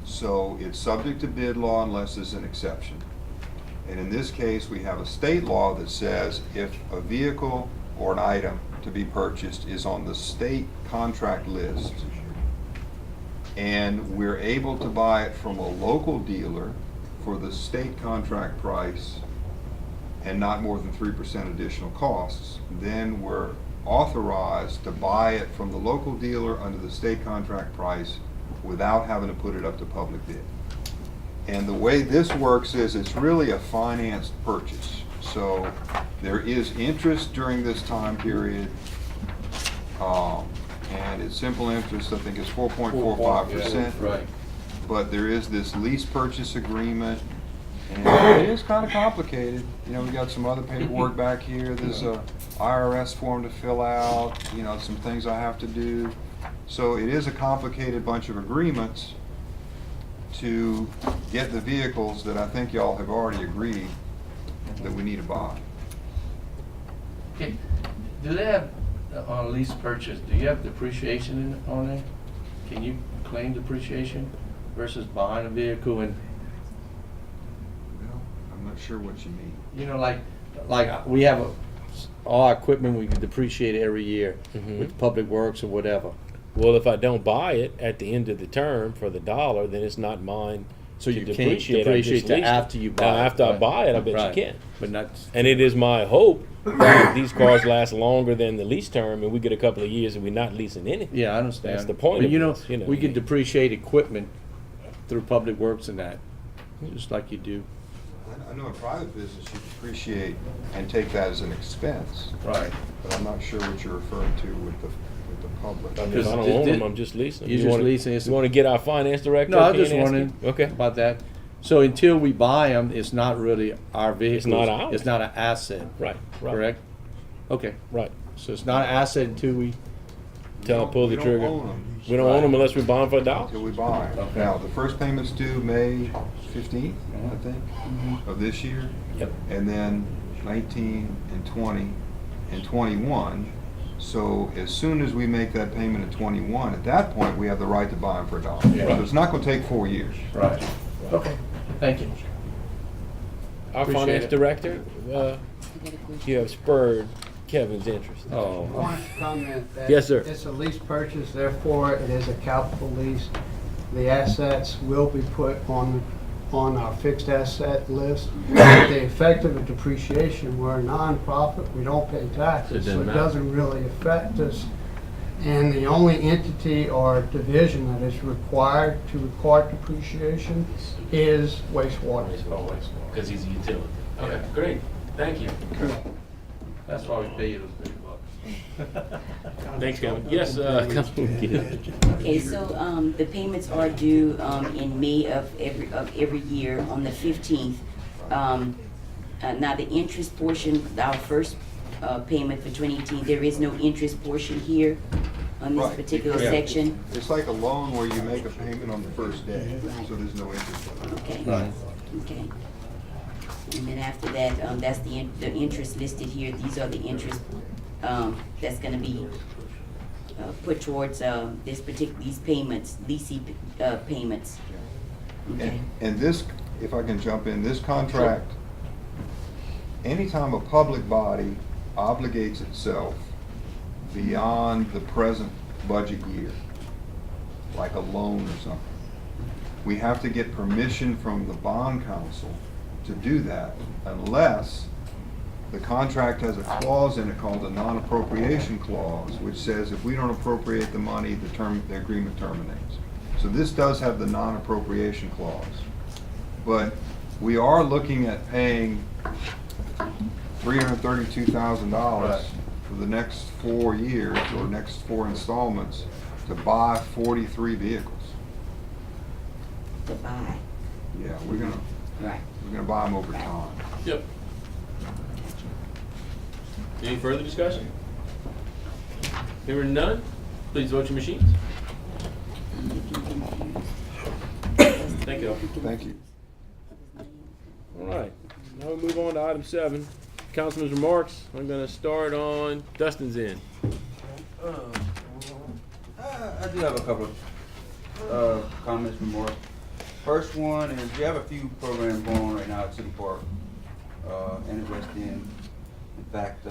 So it's subject to bid law unless there's an exception. And in this case, we have a state law that says if a vehicle or an item to be purchased is on the state contract list, and we're able to buy it from a local dealer for the state contract price and not more than 3% additional costs, then we're authorized to buy it from the local dealer under the state contract price without having to put it up to public bid. And the way this works is it's really a financed purchase. So there is interest during this time period, and it's simple interest. I think it's 4.45%. Right. But there is this lease purchase agreement, and it is kind of complicated. We got some other paperwork back here. There's a IRS form to fill out, some things I have to do. So it is a complicated bunch of agreements to get the vehicles that I think y'all have already agreed that we need to buy. Okay. Do they have, on a lease purchase, do you have depreciation on there? Can you claim depreciation versus buying a vehicle and? Well, I'm not sure what you mean. Like we have all our equipment, we can depreciate it every year with Public Works or whatever. Well, if I don't buy it at the end of the term for the $1, then it's not mine. So you to can't depreciate. I depreciate just till leased it. after you buy Now, it. after I Right. buy it, I bet Right. you can. But not. And it is my hope that these cars last longer than the lease term, and we get a couple of years and we're not leasing anything. Yeah, I understand. That's the point But of this, we can depreciate equipment through Public Works and that, just like you do. I know in private business you depreciate and take that as an expense. Right. But I'm not sure what you're referring to with the public. I mean, I don't own them, I'm just leasing them. You're just leasing. You want to get our finance director? No, I'm okay just and ask wondering him? Okay. about that. So until we buy them, it's not really our vehicles. not ours. It's not an asset. Right, right. Correct? Okay. Right. So it's not an asset until we. Tell them pull the We trigger. don't own them. We don't own them unless we buy them for $1. Until we buy them. Okay. Now, the first payment's due May 15th, I think, of this year. Yep. And then 19 and 20 and 21. So as soon as we make that payment in 21, at that point, we have the right to buy them for $1. Yeah. So it's not gonna take 4 years. Right. Okay. Thank you. Our Appreciate finance it. director, you have spurred Kevin's interest. I want to comment that Yes, sir. it's a lease purchase, therefore it is a capital lease. The assets will be put on our fixed asset list. The effect of a depreciation, we're a nonprofit, we don't pay taxes, so it doesn't really affect us. And the only entity or division that is required to record depreciation is wastewater. Because he's a utility. Okay, great. Thank you. That's why we pay you those big bucks. Thanks, Kevin. Yes, Councilman Gill. Okay, so the payments are due in May of every year on the 15th. Now the interest portion, our first payment for 2018. There is no interest portion here on this Right. particular Yeah. section. It's like a loan where you make a payment on the first day, Right. so there's no interest on it. Okay. Right. Okay. And then after that, that's the interest listed here. These are the interest, that's gonna be, put towards, these payments, leasing, payments. Okay. And this, if I can jump in, this contract, anytime a public body obligates itself beyond the present budget year, like a loan or something, we have to get permission from the bond council to do that, unless the contract has a clause in it called a non-appropriation clause, which says if we don't appropriate the money, the agreement terminates. So this does have the non-appropriation clause. But we are looking at paying $332,000 for the next 4 years, or next 4 installments, to buy 43 vehicles. To buy. Yeah, we're gonna buy them over time. Yep. Any further discussion? Hearing none, please vote your machines. Thank you. Thank you. All right, now we move on to item 7, Councilman's remarks. I'm gonna start on Dustin's end. I do have a couple of comments, remarks. First one is we have a few programs going on right now at City Park and at West End. In fact,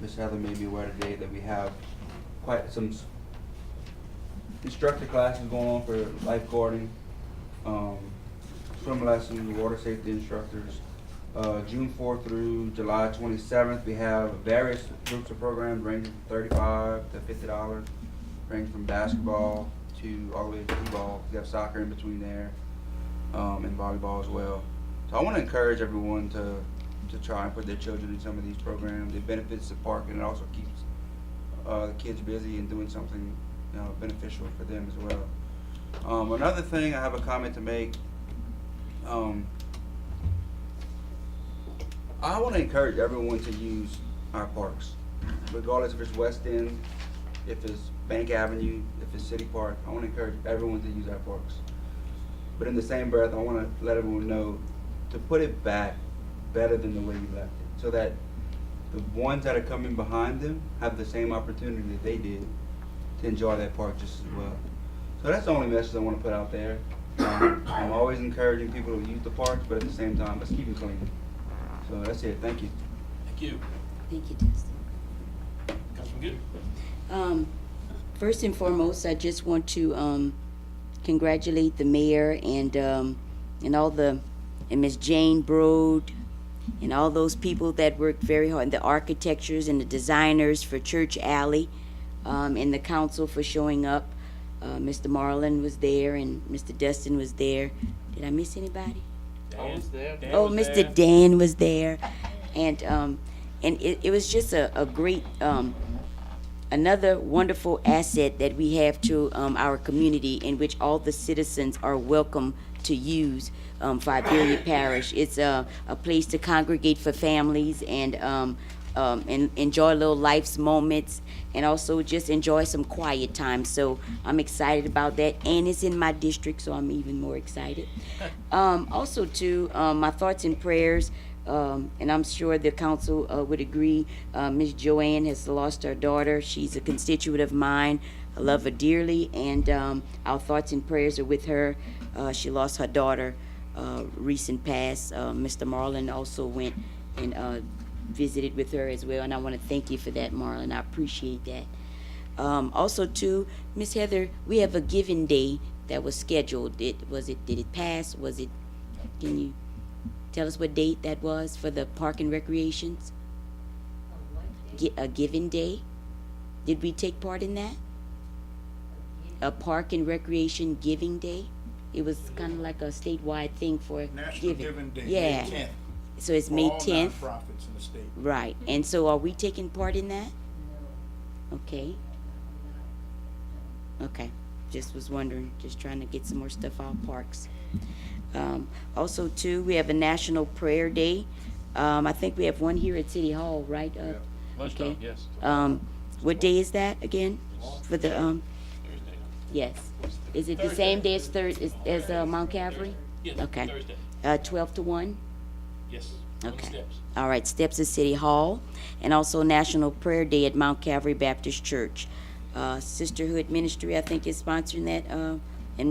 Ms. Heather made me aware today that we have quite some instructor classes going on for lifeguarding, swim lessons, water safety instructors. June 4th through July 27th, we have various groups of programs ranging from $35 to $50, ranging from basketball to all the way to football. We have soccer in between there, and volleyball as well. So I want to encourage everyone to try and put their children in some of these programs. It benefits the park, and it also keeps the kids busy and doing something beneficial for them as well. Another thing, I have a comment to make. I want to encourage everyone to use our parks, regardless if it's West End, if it's Bank Avenue, if it's City Park. I want to encourage everyone to use our parks. But in the same breath, I want to let everyone know to put it back better than the way you left it, so that the ones that are coming behind them have the same opportunity that they did to enjoy that park just as well. So that's the only message I want to put out there. I'm always encouraging people to use the parks, but at the same time, let's keep them clean. So that's it. Thank you. Thank you. Thank you, Dustin. Councilman Good. First and foremost, I just want to congratulate the mayor and all and Miss Jane Broad and all those people that worked very hard, and the architectures and the designers for Church Alley, and the council for showing up. Mr. Marlin was there and Mr. Dustin was there. Did I miss anybody? Dan was there. Mr. Dan was there, and it was just a great, another wonderful asset that we have to our community, in which all the citizens are welcome to use for Iberia Parish. It's a place to congregate for families and enjoy little life's moments, and also just enjoy some quiet time. So I'm excited about that, and it's in my district, so I'm even more excited. Also too, my thoughts and prayers, and I'm sure the council would agree, Ms. Joanne has lost her daughter. She's a constituent of mine. I love her dearly, and our thoughts and prayers are with her. She lost her daughter recent past. Mr. Marlin also went and visited with her as well, and I want to thank you for that, Marlon. I appreciate that. Also too, Miss Heather, we have a giving day that was scheduled. Did it pass? Can you tell us what date that was for the park and recreations? A giving day? Did we take part in that? A park and recreation giving day? It was kind of like a statewide thing for National Giving Day, Yeah. May 10th. So it's For May all 10th? nonprofits in the state. Right, and so are we taking part in that? Okay. Okay, just was wondering, just trying to get some more stuff out of parks. Also too, we have a National Prayer Day. I think we have one here at City Hall, right? Lunchtime, yes. What day is that again? For the, yes. Is it the same day as Mount Calvary? Yes, Okay. Thursday. 12 to 1? Yes. On the Okay. steps. All right, steps at City Hall, and also National Prayer Day at Mount Calvary Baptist Church. Sisterhood Ministry, I think, is sponsoring that, and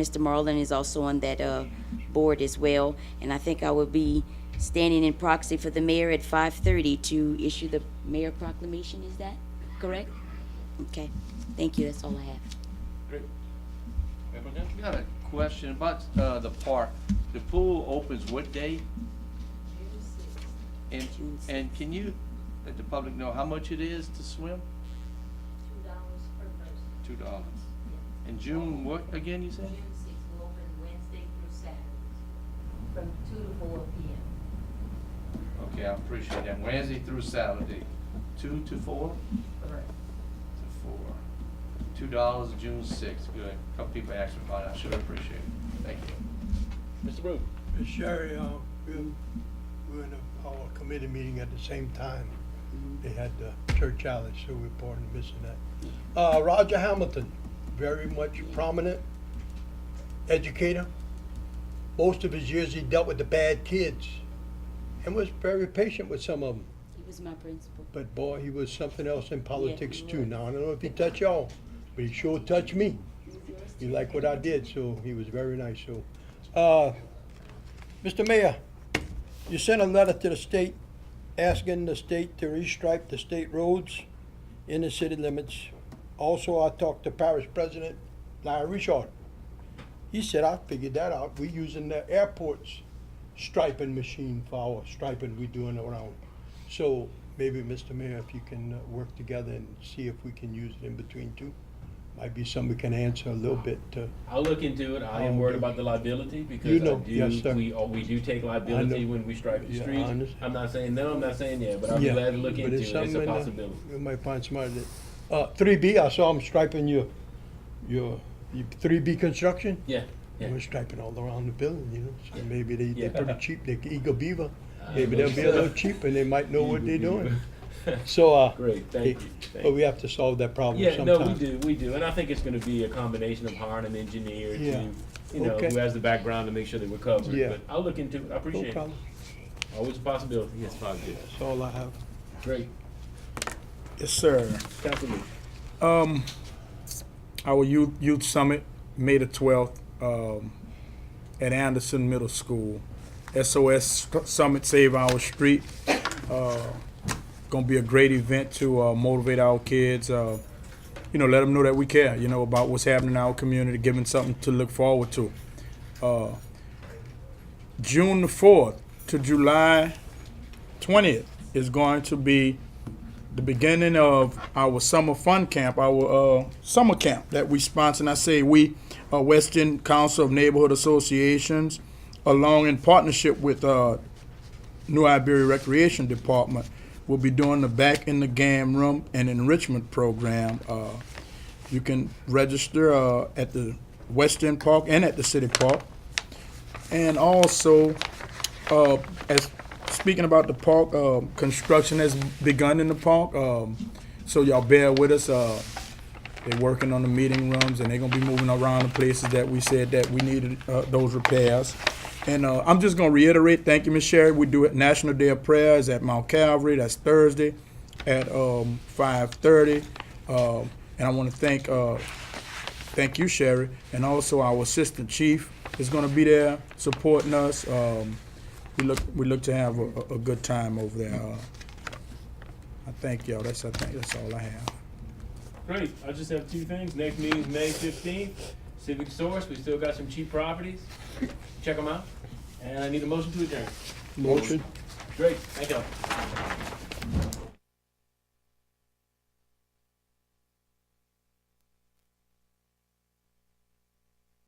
Mr. Marlin is also on that board as well. And I think I will be standing in proxy for the mayor at 5:30 to issue the mayor proclamation. Is that correct? Okay. Thank you. That's all I have. Great. I got a question about the park. The pool opens what day? And can you let the public know how much it is to swim? $2 per person. $2. And June what again you said? June 6th will open Wednesday through Saturday from 2 to 4 p.m. Okay, I appreciate that. Wednesday through Saturday, 2 to 4? Correct. To 4. $2, June 6th. Good. A couple people asked me about it. I sure appreciate it. Thank you. Mr. Brew. Ms. Sherry, we're in our committee meeting at the same time. They had the church alley, so we're pardon missing that. Roger Hamilton, very much prominent educator. Most of his years he dealt with the bad kids and was very patient with some of them. He was my principal. But boy, he was something else in politics he too. was. Now, I don't know if he touched y'all, but he sure touched me. He liked what I did, so he was very nice. So, Mr. Mayor, you sent a letter to the state asking the state to restripe the state roads in the city limits. Also, I talked to Parish President Larry Richard. He said, I figured that out. We're using the airport's striping machine for our striping we're doing around. So maybe, Mr. Mayor, if you can work together and see if we can use it in between two. Might be something we can answer a little bit. I'll look into it. I am worried about the liability because You know, yes, sir. we do take liability I know. when we stripe the Yeah, I streets. understand. I'm not saying no, I'm not saying yeah, but I'll be Yeah, glad to look but into it. It's something a in there. possibility. We might find somebody that, 3B, I saw them striping your 3B construction. Yeah, They yeah. were striping all around the building, you know, so maybe Yeah. they're pretty cheap, they Eagle Beaver. Maybe know. they'll be a little cheap and they might know what they're doing. So, Great, thank you. But we have to solve that problem Yeah, sometime. no, we do, and I think it's going to be a combination of hiring an engineer Yeah. to, Okay. who has the background to make sure that we're covered. Yeah. But I'll look into it. I appreciate No problem. it. Always a possibility. Yes, positive. That's all I have. Great. Yes, sir. Councilman. Our youth summit, May the 12th, at Anderson Middle School. SOS Summit Save Our Street. Gonna be a great event to motivate our kids. Let them know that we care. About what's happening in our community, giving something to look forward to. June the 4th to July 20th is going to be the beginning of our summer fun camp, our summer camp that we sponsor. And I say we, Western Council of Neighborhood Associations, along in partnership with New Iberia Recreation Department, will be doing the Back in the Game Room and Enrichment Program. You can register at the Western Park and at the City Park. And also, as speaking about the park, construction has begun in the park. So y'all bear with us. They're working on the meeting rooms and they're gonna be moving around the places that we said that we needed those repairs. And I'm just gonna reiterate, thank you, Ms. Sherry. We do it National Day of Prayer is at Mount Calvary. That's Thursday at 5:30. And I want to thank you, Sherry, and also our assistant chief is going to be there supporting us. We look to have a good time over there. I thank y'all. I think that's all I have. Great. I just have two things. Next meeting is May 15th. Civic Source. We still got some cheap properties. Check them out. And I need a motion to adjourn. Motion. Great. Thank y'all.